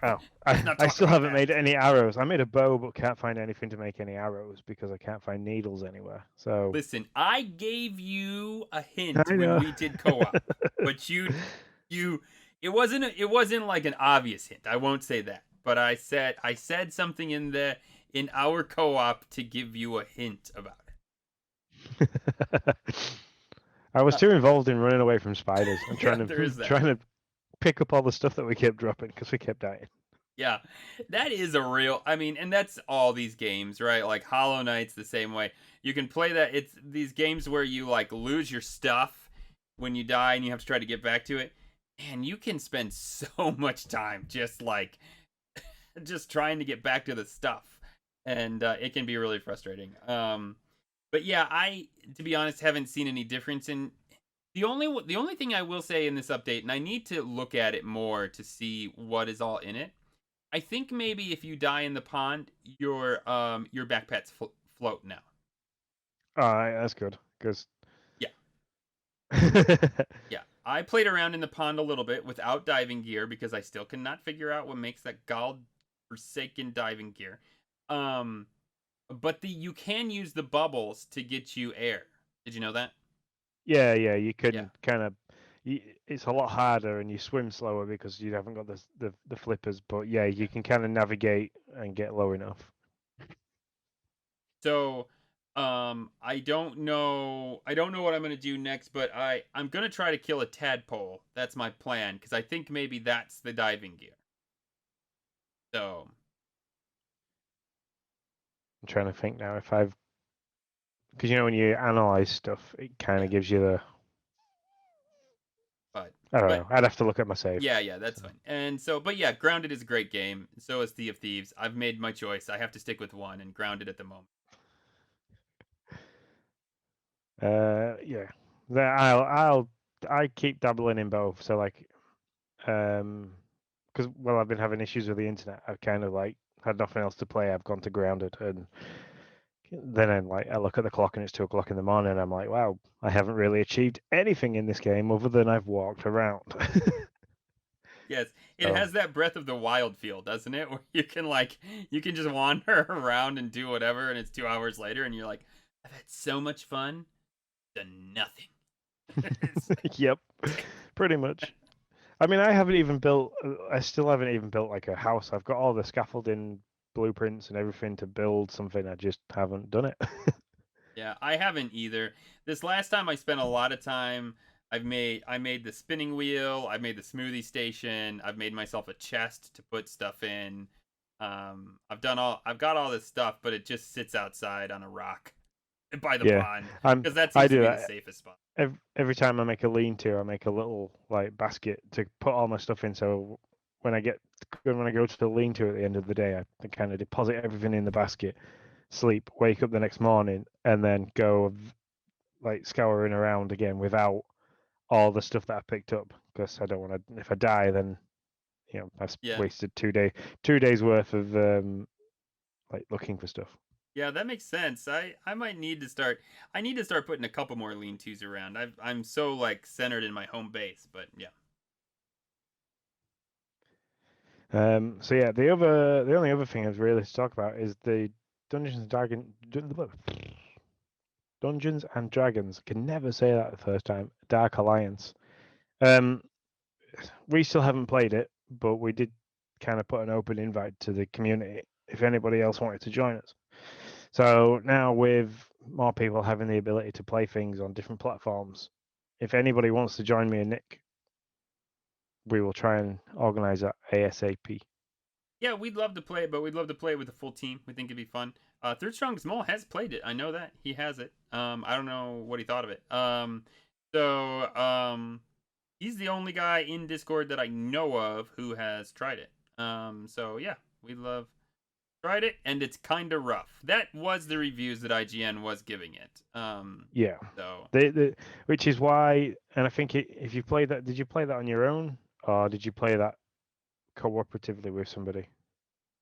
Oh, Let's not I talk still about haven't that. made any arrows. I made a bow, but can't find anything to make any arrows because I can't find needles anywhere. So Listen, I gave you a hint I when know. we did co-op, but it wasn't like an obvious hint. I won't say that, but I said something in our co-op to give you a hint about it. I was too involved in running away from spiders and Yeah, there is that. trying to pick up all the stuff that we kept dropping because we kept dying. Yeah, that is a real. I mean, and that's all these games, right? Like Hollow Knight's the same way. You can play that. It's these games where you like lose your stuff when you die and you have to try to get back to it. And you can spend so much time just trying to get back to the stuff, and it can be really frustrating. But yeah, I to be honest haven't seen any difference in the only thing I will say in this update, and I need to look at it more to see what is all in it. I think maybe if you die in the pond, your backpacks float now. All right, that's good because Yeah, yeah. I played around in the pond a little bit without diving gear because I still cannot figure out what makes that god forsaken diving gear. Um, but you can use the bubbles to get you air. Did you know that? yeah, you Yeah. can kind of. It's a lot harder and you swim slower because you haven't got the flippers. But yeah, Yeah. you can kind of navigate and get low enough. So, I don't know what I'm gonna do next, but I'm gonna try to kill a tadpole. That's my plan because I think maybe that's the diving gear. So I'm trying to think now if I've because when you analyze stuff, it kind yeah, of gives you the. but I don't but know. I'd have to look at my save. yeah, that's So, fine. And so, but yeah, Grounded is a great game. So is Sea of Thieves. I've made my choice. I have to stick with one and Grounded at the moment. yeah. I keep dabbling in both. So like, because I've been having issues with the internet. I've kind of like had nothing else to play. I've gone to Grounded, and then I look at the clock and it's 2 o'clock in the morning. And I'm like, wow, I haven't really achieved anything in this game other than I've walked around. Yes, it So has that Breath of the Wild feel, doesn't it? Where you can just wander around and do whatever, and it's 2 hours later, and you're like, I've had so much fun, done nothing. It's like, yep, damn. pretty much. I mean, I haven't even built. I still haven't even built like a house. I've got all the scaffolding blueprints and everything to build something. I just haven't done it. Yeah, I haven't either. This last time I spent a lot of time. I made the spinning wheel. I made the smoothie station. I've made myself a chest to put stuff in. I've got all this stuff, but it just sits outside on a rock by the Yeah, pond I'm. because that I seems to do be the that safest spot. every time I make a lean-to. I make a little like basket to put all my stuff in. So when I go to the lean-to at the end of the day, I kind of deposit everything in the basket, sleep, wake up the next morning, and then go like scouring around again without all the stuff that I picked up, because I don't want to. If I die, then I've Yeah. wasted 2 days worth of like looking for stuff. Yeah, that makes sense. I might need to start. I need to start putting a couple more lean-tos around. I'm so like centered in my home base, but yeah. So yeah, the only other thing I've really to talk about is the Dungeons and Dungeons and Dragons. I can never say that the first time. Dark Alliance. We still haven't played it, but we did kind of put an open invite to the community if anybody else wanted to join us. So now with more people having the ability to play things on different platforms, if anybody wants to join me and Nick, we will try and organize that ASAP. Yeah, we'd love to play it, but we'd love to play it with a full team. We think it'd be fun. Third Strong Small has played it. I know that he has it. I don't know what he thought of it. He's the only guy in Discord that I know of who has tried it. So yeah, we love tried it, and it's kind of rough. That was the reviews that IGN was giving it. Yeah. So Which is why, and I think if you play that, did you play that on your own, or did you play that cooperatively with somebody?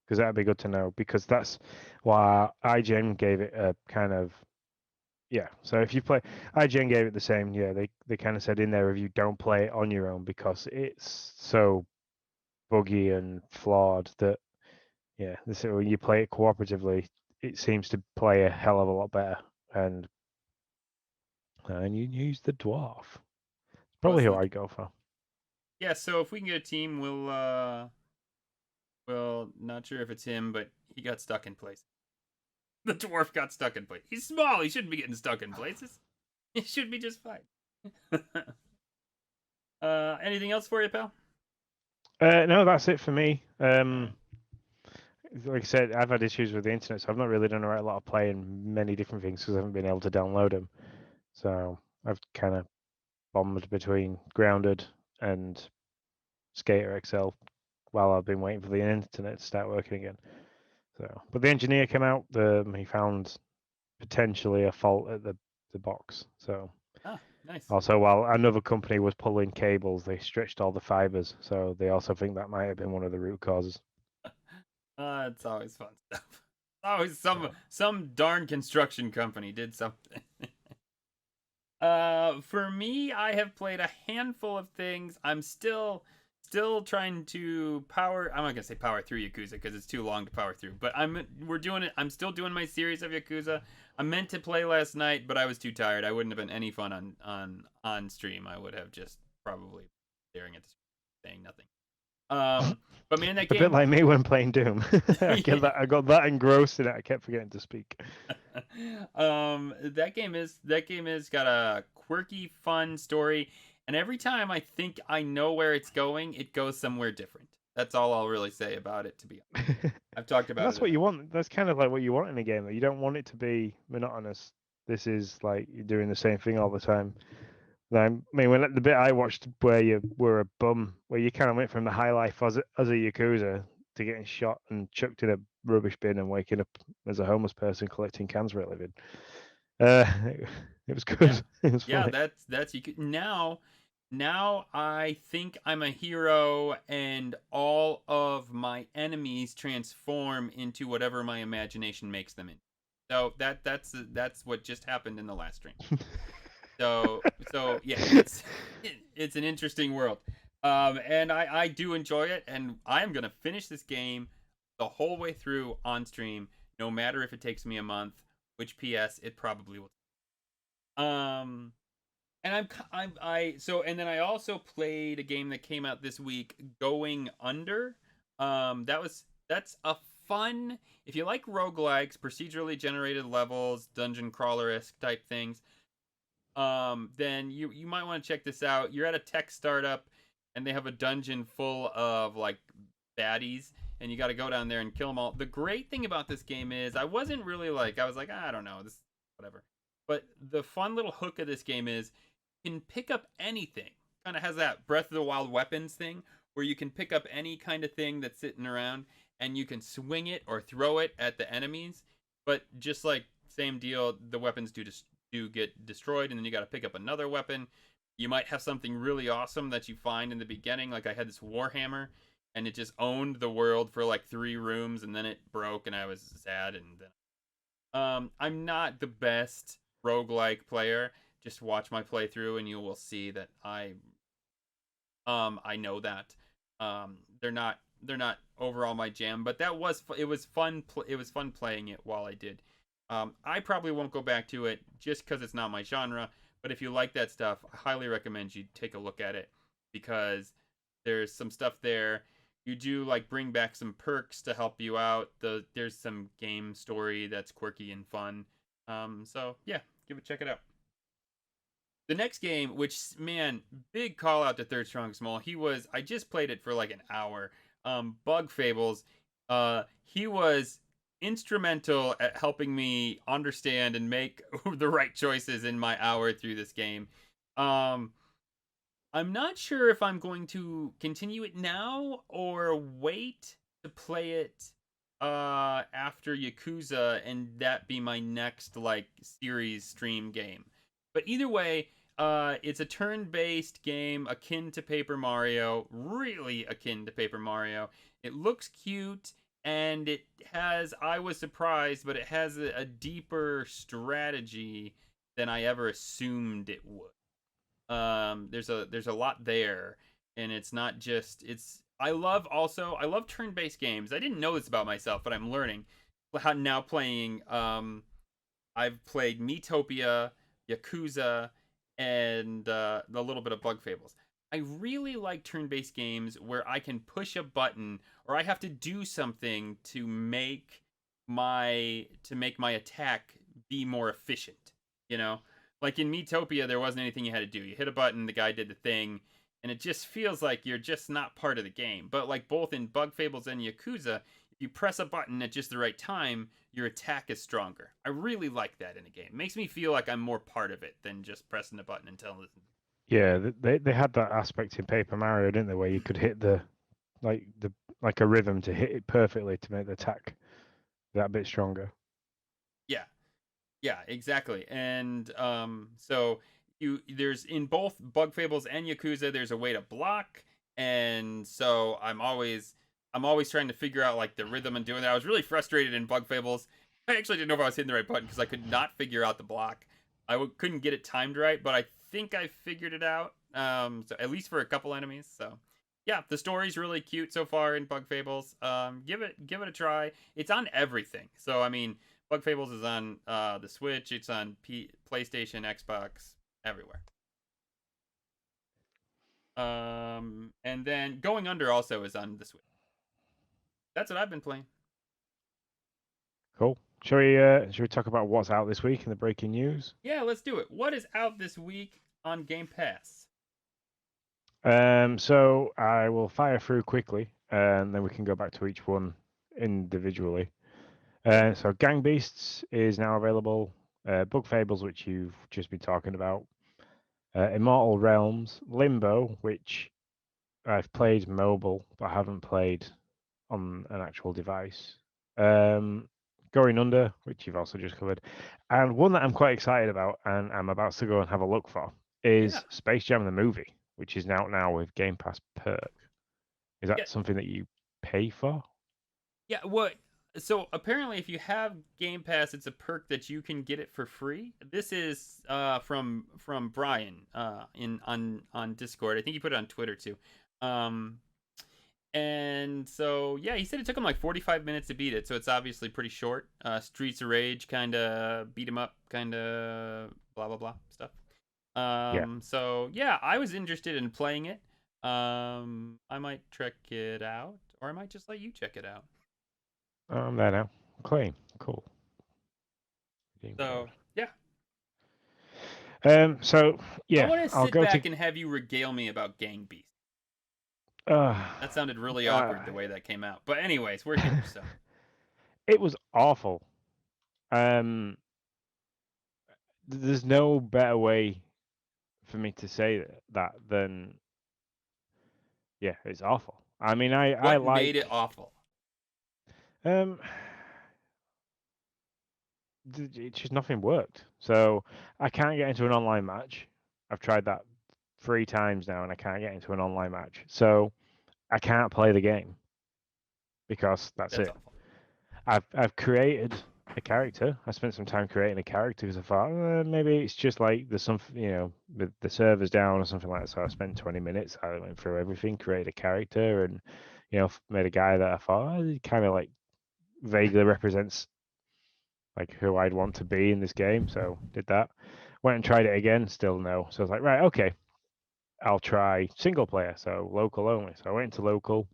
Because that'd be good to know, because that's why IGN gave it a kind of, yeah. So if you play, IGN gave it the same, yeah. They kind of said in their review, don't play it on your own because it's so buggy and flawed that, yeah. So when you play it cooperatively, it seems to play a hell of a lot better. And you use the dwarf. I was Probably who thinking, I'd go for. yeah. So if we can get a team, we'll not sure if it's him, but he got stuck in place. The dwarf got stuck in place. He's small. He shouldn't be getting stuck in places. He should be just fine. Anything else for you, pal? No, that's it for me. Right. Like I said, I've had issues with the internet, so I've not really done a lot of playing many different things because I haven't been able to download them. So I've kind of bombed between Grounded and Skater XL while I've been waiting for the internet to start working again. So, but the engineer came out. He found potentially a fault at the box. So Ah, nice. also, while another company was pulling cables, they stretched all the fibers. So they also think that might have been one of the root causes. It's always fun stuff. Always So. some darn construction company did something. For me, I have played a handful of things. I'm still trying to power. I'm not gonna say power through Yakuza because it's too long to power through. But we're doing it. I'm still doing my series of Yakuza. I meant to play last night, but I was too tired. I wouldn't have been any fun on stream. I would have just probably staring at the screen, saying nothing. But man, that A bit game. like me when playing Doom. Yeah. I got that engrossed in it. I kept forgetting to speak. That game is got a quirky, fun story, and every time I think I know where it's going, it goes somewhere different. That's all I'll really say about it. To be honest, I've talked And about that's it what you enough. want. That's kind of like what you want in a game. You don't want it to be monotonous. This is like you're doing the same thing all the time. I mean, when the bit I watched where you were a bum, where you kind of went from the high life as a Yakuza to getting shot and chucked in a rubbish bin and waking up as a homeless person collecting cans for a living. Uh, it was Yeah, good. It was yeah. funny. That's you. Now I think I'm a hero, and all of my enemies transform into whatever my imagination makes them in. So that's what just happened in the last stream. So yeah, it's an interesting world, and I do enjoy it, and I am gonna finish this game the whole way through on stream, no matter if it takes me a month, which PS it probably will. Um, and and then I also played a game that came out this week, Going Under. That's a fun, if you like roguelikes, procedurally generated levels, dungeon crawler esque type things, then you might want to check this out. You're at a tech startup and they have a dungeon full of like baddies and you got to go down there and kill them all. The great thing about this game is I wasn't really like I was like, I don't know, this whatever. But the fun little hook of this game is you can pick up anything. Kind of has that Breath of the Wild weapons thing where you can pick up any kind of thing that's sitting around and you can swing it or throw it at the enemies. But just like same deal, the weapons do just to get destroyed, and then you got to pick up another weapon. You might have something really awesome that you find in the beginning. Like I had this Warhammer, and it just owned the world for like 3 rooms, and then it broke, and I was sad. And then I'm not the best roguelike player. Just watch my playthrough, and you will see that I know that they're not overall my jam, but it was fun. It was fun playing it while I did. I probably won't go back to it just because it's not my genre. But if you like that stuff, I highly recommend you take a look at it because there's some stuff there. You do like bring back some perks to help you out. There's some game story that's quirky and fun. So yeah, check it out. The next game, which man, big call out to Third Strong Small. I just played it for like an hour. Bug Fables. He was instrumental at helping me understand and make the right choices in my hour through this game. Um, I'm not sure if I'm going to continue it now or wait to play it after Yakuza and that be my next like series stream game. But either way, it's a turn-based game akin to Paper Mario, really akin to Paper Mario. It looks cute and I was surprised, but it has a deeper strategy than I ever assumed it would. There's a lot there, and it's not just it's I love turn-based games. I didn't know this about myself, but I'm learning how now playing. I've played Metopia, Yakuza, and a little bit of Bug Fables. I really like turn-based games where I can push a button or I have to do something to make my attack be more efficient. You know, like in Metopia, there wasn't anything you had to do. You hit a button, the guy did the thing, and it just feels like you're just not part of the game. But like both in Bug Fables and Yakuza, if you press a button at just the right time, your attack is stronger. I really like that in a game. It makes me feel like I'm more part of it than just pressing a button until it. Yeah, they had that aspect in Paper Mario, didn't they, where you could hit the like a rhythm to hit it perfectly to make the attack that bit stronger. Yeah, yeah, exactly. And so there's in both Bug Fables and Yakuza, there's a way to block, and so I'm always trying to figure out like the rhythm and doing that. I was really frustrated in Bug Fables. I actually didn't know if I was hitting the right button because I could not figure out the block. Couldn't get it timed right, but I think I figured it out. So at least for a couple enemies. So yeah, the story's really cute so far in Bug Fables. Give it a try. It's on everything. So I mean, Bug Fables is on the Switch. It's on PlayStation, Xbox, everywhere. And then Going Under also is on the Switch. That's what I've been playing. Cool. Shall we talk about what's out this week in the breaking news? Yeah, let's do it. What is out this week on Game Pass? So I will fire through quickly, and then we can go back to each one individually. So Gang Beasts is now available. Bug Fables, which you've just been talking about. Immortal Realms, Limbo, which I've played mobile, but I haven't played on an actual device. Going Under, which you've also just covered, and one that I'm quite excited about, and I'm about to go and have a look for, Yeah, is Space Jam the movie, which is out now with Game Pass perk. Is yeah, that something that you pay for? yeah. What? So apparently, if you have Game Pass, it's a perk that you can get it for free. This is from Brian in on Discord. I think he put it on Twitter too. Um, And so, yeah, he said it took him like 45 minutes to beat it, so it's obviously pretty short. Streets of Rage kind of beat him up, kind of blah blah blah stuff. Yeah, So yeah, I was interested in playing it. I might check it out, or I might just let you check it out. I'm there now. Claim, cool. Game code. So yeah, So I yeah, want to I'll sit go to. back and have you regale me about Gang Beast. Uh, That sounded really uh, awkward the way that came out, but anyways, we're here, so it was awful. Um, there's no better way for me to say that than yeah, it's awful. I mean, I what made it like awful? um it's just nothing worked. So I can't get into an online match. I've tried that 3 times now, and I can't get into an online match. So I can't play the game because that's That's it. awful. I've created a character. I spent some time creating a character because I thought maybe it's just like there's some, the server's down or something like that. So I spent 20 minutes. I went through everything, created a character, and made a guy that I thought he kind of like vaguely represents like who I'd want to be in this game. So did that. Went and tried it again. Still no. So I was like, right, okay, I'll try single player. So local only. So I went into local.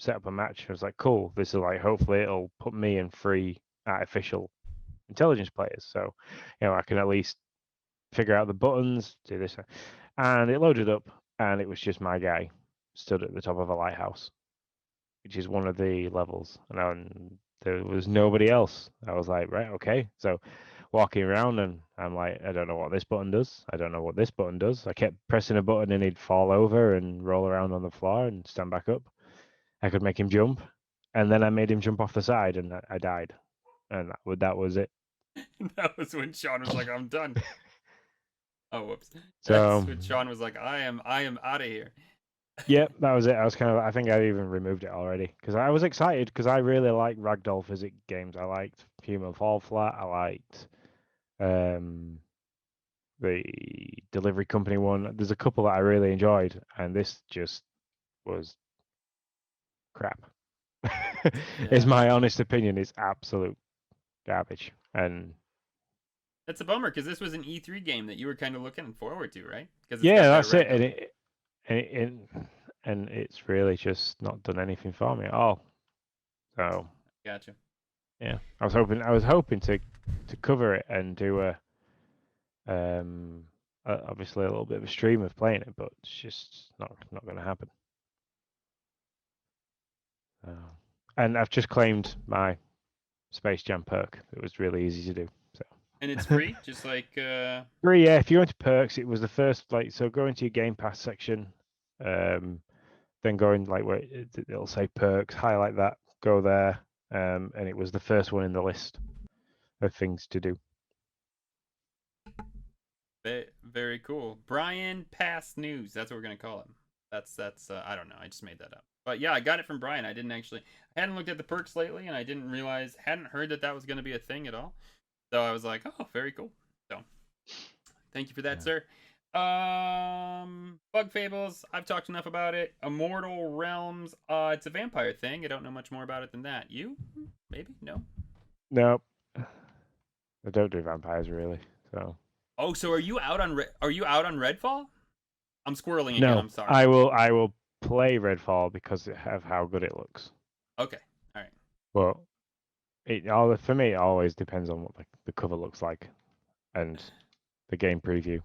Set up a match. I was like, cool, this is like, hopefully it'll put me in 3 artificial intelligence players. So, I can at least figure out the buttons, do this. And it loaded up, and it was just my guy stood at the top of a lighthouse, which is one of the levels. And there was nobody else. I was like, right, okay. So walking around, and I'm like, I don't know what this button does. I don't know what this button does. I kept pressing a button, and he'd fall over and roll around on the floor and stand back up. I could make him jump, and then I made him jump off the side, and I died, and that was it. That was when Sean was like, "I'm done." Oh, whoops. That's So when Sean was like, I am out of here." yeah, that was it. I was I think I even removed it already because I was excited because I really like ragdoll physics games. I liked Human Fall Flat. I liked um, the Delivery Company one. There's a couple that I really enjoyed, and this just was crap. Is Yeah. my honest opinion. It's absolute garbage, and That's a bummer because this was an E3 game that you were kind of looking forward to, right? Because it's yeah, got that that's it. ragdoll. And it, and it's really just not done anything for me at all. So Gotcha. yeah, I was hoping to cover it and do obviously a little bit of a stream of playing it, but it's just not going to happen. So, and I've just claimed my Space Jam perk. It was really easy to do. And it's So free, just like free, yeah. If you went to perks, it was the first like so go into your Game Pass section, then go in like where it'll say perks, highlight that, go there, and it was the first one in the list of things to do. very cool. Brian Pass News. That's what we're gonna call him. That's I don't know. I just made that up. But yeah, I got it from Brian. I hadn't looked at the perks lately, and I didn't realize, hadn't heard that was gonna be a thing at all. So I was like, oh, very cool. So thank you for that, Yeah. sir. Bug Fables. I've talked enough about it. Immortal Realms. It's a vampire thing. I don't know much more about it than that. You? Maybe? No. No, I don't do vampires really. So Oh, so are you out on Redfall? I'm squirreling again. no, I'm sorry. I will play Redfall because of how good it looks. Okay. All right. But it all for me it always depends on what the cover looks like and the game preview.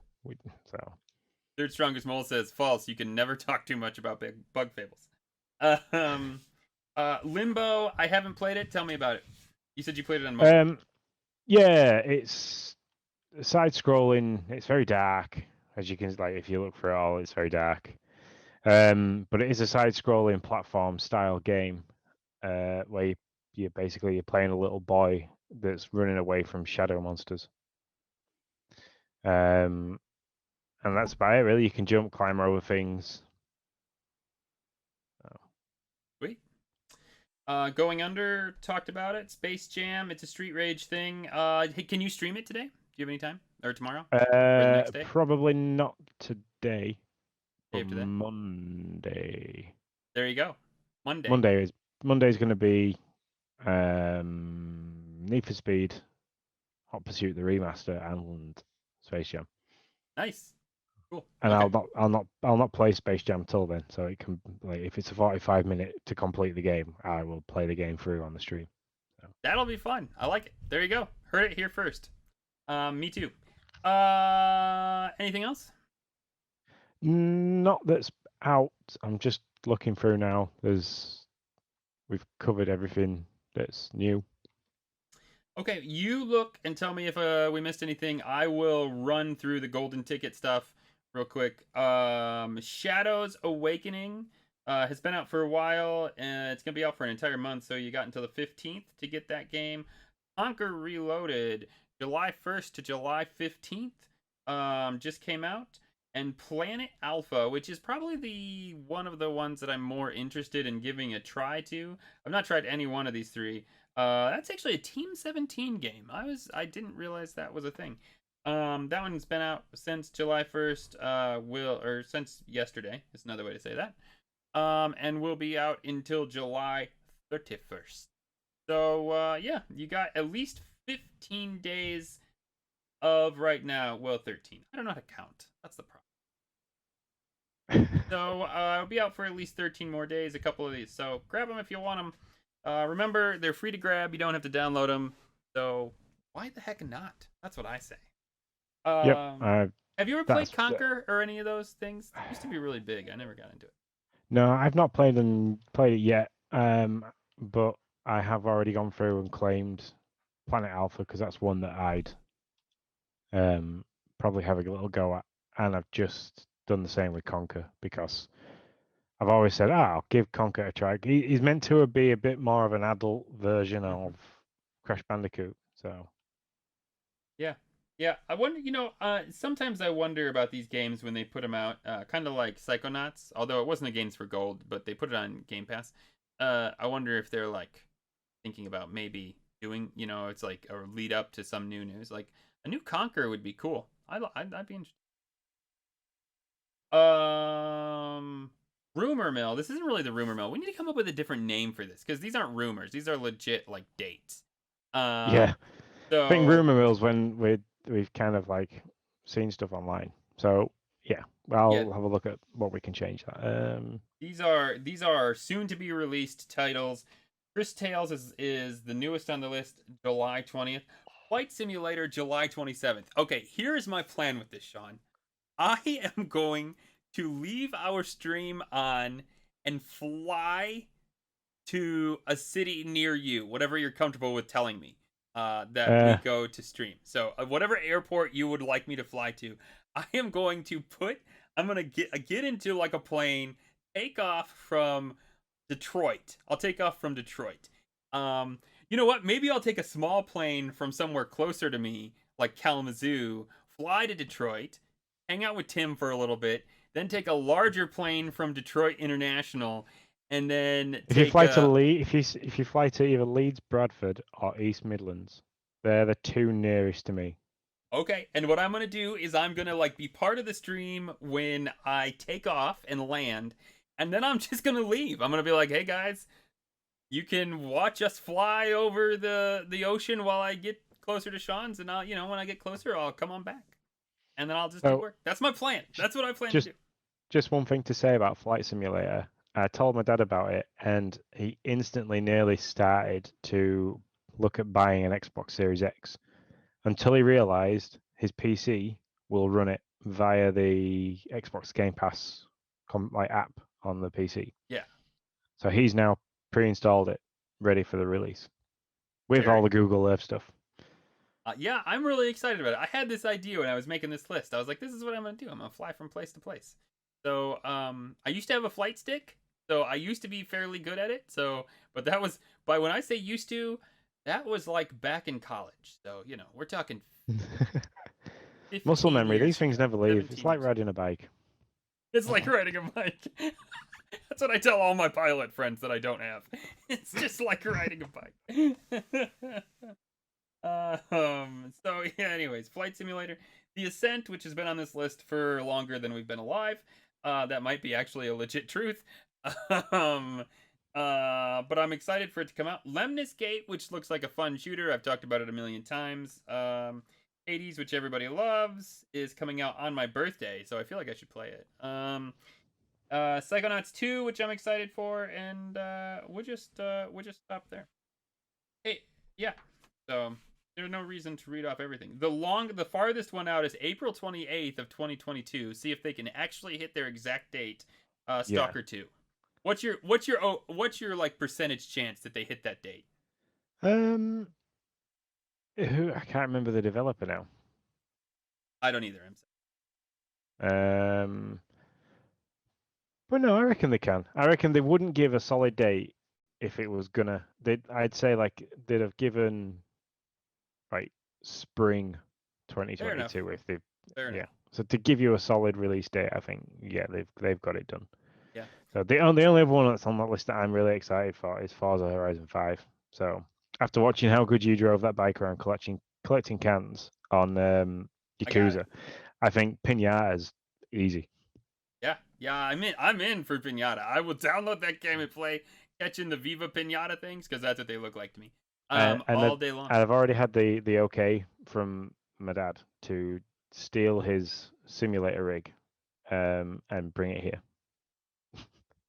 So Third strongest mole says false. You can never talk too much about big Bug Fables. Um, Limbo. I haven't played it. Tell me about it. You said you played it on mobile. yeah, it's side scrolling. It's very dark, as you can like if you look for it all, it's very dark. But it is a side scrolling platform style game where you're playing a little boy that's running away from shadow monsters. Um, and that's about it really. You can jump, climb over things. Sweet. Going Under talked about it. Space Jam. It's a street rage thing. Hey, can you stream it today? Do you have any time or tomorrow or the next day? Probably not today, Day but after that. Monday. There you go. Monday. Monday is Monday's going to be Need for Speed, Hot Pursuit, the remaster, and Space Jam. Nice. Cool. And Okay. I'll not play Space Jam till then. So it can like if it's a 45-minute to complete the game, I will play the game through on the stream. So. That'll be fun. I like it. There you go. Heard it here first. Me too. Anything else? Not that's out. I'm just looking through now. We've covered everything that's new. Okay, you look and tell me if we missed anything. I will run through the golden ticket stuff real quick. Shadows Awakening has been out for a while, and it's gonna be out for an entire month. So you got until the 15th to get that game. Conker Reloaded, July 1st to July 15th, just came out. And Planet Alpha, which is probably the one of the ones that I'm more interested in giving a try to. I've not tried any one of these three. That's actually a Team 17 game. I didn't realize that was a thing. That one's been out since July 1st. Since yesterday. Is another way to say that. And will be out until July 31st. So yeah, you got at least 15 days of right now. Well, 13. I don't know how to count. That's the problem. So it'll be out for at least 13 more days. A couple of these. So grab them if you want them. Remember, they're free to grab. You don't have to download them. So why the heck not? That's what I say. Yep. Have you ever played Conker or any of those things? It used to be really big. I never got into it. No, I've not played it yet. But I have already gone through and claimed Planet Alpha because that's one that I'd probably have a little go at, and I've just done the same with Conker because I've always said, I'll give Conker a try. He's meant to be a bit more of an adult version of Crash Bandicoot, so yeah. Yeah, I wonder, sometimes I wonder about these games when they put them out, kind of like Psychonauts, although it wasn't a Games for Gold, but they put it on Game Pass. I wonder if they're like thinking about maybe doing, it's like a lead up to some new news. Like a new Conquer would be cool. I'd be interested. Rumor mill. This isn't really the rumor mill. We need to come up with a different name for this because these aren't rumors. These are legit like dates. yeah. So I think rumor mills when we've kind of like seen stuff online. So yeah, I'll have a look at what we can change that. These are soon to be released titles. Chris Tales is the newest on the list, July 20th. Flight Simulator, July 27th. Okay, here's my plan with this, Sean. I am going to leave our stream on and fly to a city near you, whatever you're comfortable with telling me that we go to stream. So whatever airport you would like me to fly to, I am going to I'm going to get into like a plane, take off from Detroit. I'll take off from Detroit. You know what? Maybe I'll take a small plane from somewhere closer to me, like Kalamazoo, fly to Detroit, hang out with Tim for a little bit, then take a larger plane from Detroit International, and then if you fly to either Leeds, Bradford, or East Midlands, they're the two nearest to me. Okay, and what I'm gonna do is I'm gonna like be part of the stream when I take off and land, and then I'm just gonna leave. I'm gonna be like, hey guys, you can watch us fly over the ocean while I get closer to Sean's, and I'll when I get closer, I'll come on back, and then I'll just do work. That's my plan. That's what I plan to do. Just one thing to say about Flight Simulator. I told my dad about it, and he instantly nearly started to look at buying an Xbox Series X until he realized his PC will run it via the Xbox Game Pass app on the PC. Yeah. So he's now pre-installed it, ready for the release, with all the Google Earth stuff. Yeah, I'm really excited about it. I had this idea when I was making this list. I was like, this is what I'm gonna do. I'm gonna fly from place to place. So, I used to have a flight stick, so I used to be fairly good at it. So, but that was when I say used to, that was like back in college. So, we're talking muscle memory. These things never leave. It's like riding a bike. It's like riding a bike. That's what I tell all my pilot friends that I don't have. It's just like riding a bike. So yeah, anyways, Flight Simulator, The Ascent, which has been on this list for longer than we've been alive. That might be actually a legit truth. But I'm excited for it to come out. Lemnis Gate, which looks like a fun shooter. I've talked about it a million times. Hades, which everybody loves, is coming out on my birthday, so I feel like I should play it. Psychonauts 2, which I'm excited for, and we'll just stop there. Hey, yeah. So there's no reason to read off everything. The farthest one out is April 28th of 2022. See if they can actually hit their exact date. Stalker 2. What's your like percentage chance that they hit that date? I can't remember the developer now. I don't either. But no, I reckon they can. I reckon they wouldn't give a solid date if it was gonna. I'd say like they'd have given like spring Fair enough. 2022 if they Fair yeah. enough. So to give you a solid release date, I think they've got it done. Yeah. So the only other one that's on that list that I'm really excited for is Forza Horizon 5. So after watching how good you drove that bike around collecting cans on I got it. Yakuza, I think Pinata is easy. Yeah. Yeah. I'm in for Pinata. I will download that game and play catching the Viva Pinata things because that's what they look like to me. And All day long. I've already had the okay from my dad to steal his simulator rig and bring it here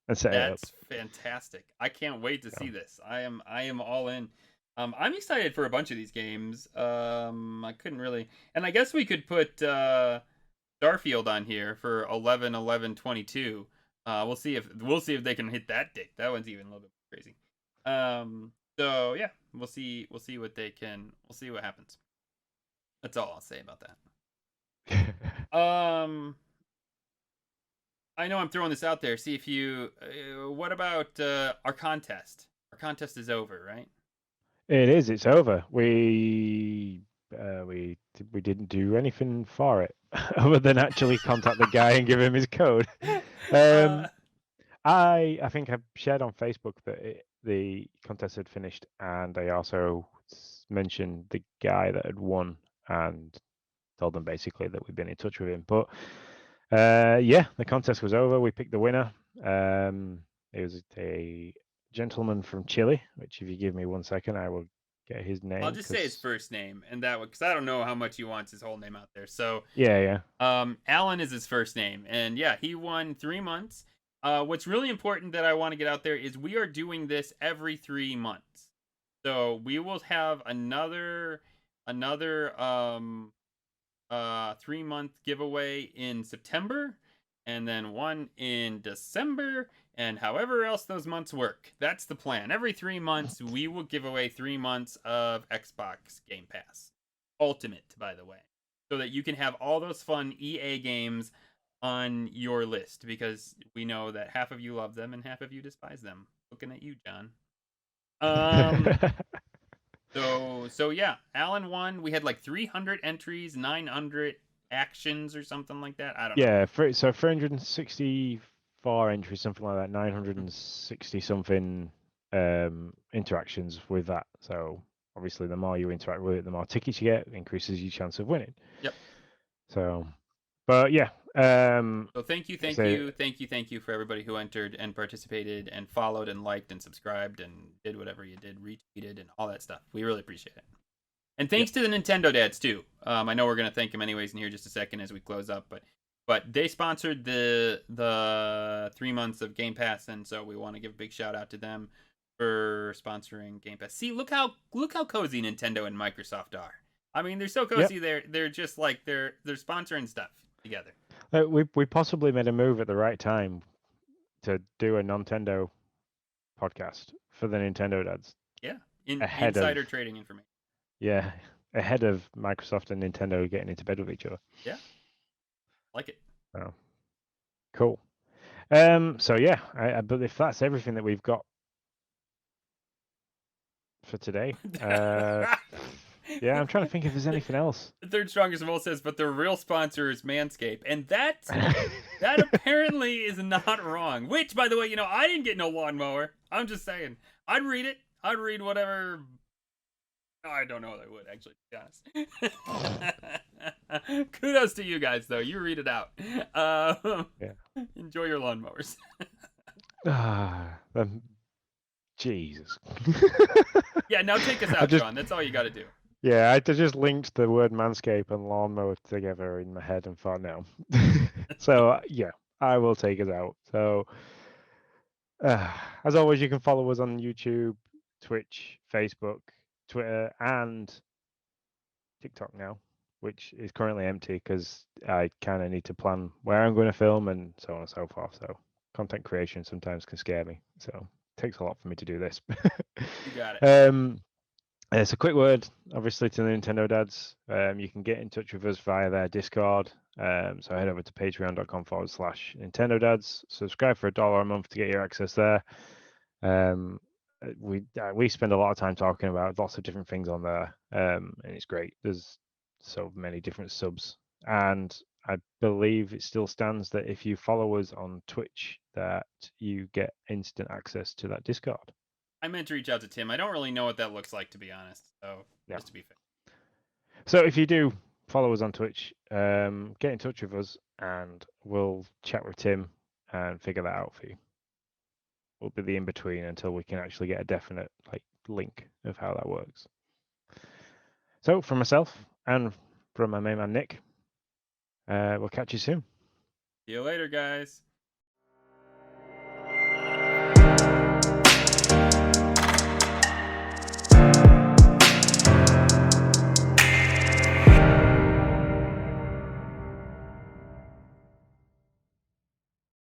and set it up. That's fantastic. I can't wait to see So, this. I am all in. I'm excited for a bunch of these games. I couldn't really, and I guess we could put Starfield on here for 11/11/22. We'll see if they can hit that date. That one's even a little bit crazy. So yeah, we'll see what they can. We'll see what happens. That's all I'll say about that. I know I'm throwing this out there. See if you. What about our contest? Our contest is over, right? it is. It's over. We didn't do anything for it other than actually contact the guy and give him his code. uh, I think I shared on Facebook that the contest had finished, and I also mentioned the guy that had won and told them basically that we'd been in touch with him. But yeah, the contest was over. We picked the winner. It was a gentleman from Chile, which if you give me 1 second, I will get his I'll name. just say his first name, and that because I don't know how much he wants his whole name out there. So, Yeah. Alan is his first name, and yeah, he won 3 months. What's really important that I want to get out there is we are doing this every 3 months. So we will have another 3-month giveaway in September, and then one in December, and however else those months work. That's the plan. Every 3 months, we will give away 3 months of Xbox Game Pass Ultimate, by the way, so that you can have all those fun EA games on your list because we know that half of you love them and half of you despise them. Looking at you, John. So yeah, Alan won. We had like 300 entries, 900 actions or something like that. I don't know. Yeah, so 364 entries, something like that, 960 something interactions with that. So obviously, the more you interact with it, the more tickets you get, increases your chance of winning. Yep. So, but yeah, So thank you, thank so you, thank you, thank you for everybody who entered and participated and followed and liked and subscribed and did whatever you did, retweeted and all that stuff. We really appreciate it. And yep. thanks to the Nintendo dads too. I know we're gonna thank them anyways in here just a second as we close up, but they sponsored the 3 months of Game Pass, and so we want to give a big shout out to them for sponsoring Game Pass. See, look how cozy Nintendo and Microsoft are. I mean, they're so cozy. They're just like they're sponsoring stuff together. We possibly made a move at the right time to do a Nintendo podcast for the Nintendo dads. Yeah, Ahead insider of trading information. yeah, ahead of Microsoft and Nintendo getting into bed with each other. Yeah, like it. Oh, cool. So yeah, I believe that's everything that we've got for today. Yeah, I'm trying to think if there's anything else. The third strongest of all says, but the real sponsor is Manscaped, and that apparently is not wrong. Which, by the way, I didn't get no lawnmower. I'm just saying, I'd read it. I'd read whatever. I don't know what I would actually, to be honest. Kudos to you guys, though. You read it out. Yeah. Enjoy your lawnmowers. Jesus. Yeah, now take us out, John. That's all you got to do. Yeah, I just linked the word manscape and lawnmower together in my head and thought, no. So, yeah, I will take us out. So, as always, you can follow us on YouTube, Twitch, Facebook, Twitter, and TikTok now, which is currently empty because I kind of need to plan where I'm going to film and so on and so forth. So, content creation sometimes can scare me. So, it takes a lot for me to do this. You got it. It's a quick word, obviously, to the Nintendo dads. You can get in touch with us via their Discord. So head over to patreon.com/Nintendo dads. Subscribe for $1 a month to get your access there. we spend a lot of time talking about lots of different things on there, and it's great. There's so many different subs, and I believe it still stands that if you follow us on Twitch, that you get instant access to that Discord. I meant to reach out to Tim. I don't really know what that looks like, to be honest. So Yeah. just to be fair. So if you do follow us on Twitch, get in touch with us, and we'll chat with Tim and figure that out for you. We'll be the in between until we can actually get a definite link of how that works. So from myself and from my main man Nick, we'll catch you soon. See you later, guys.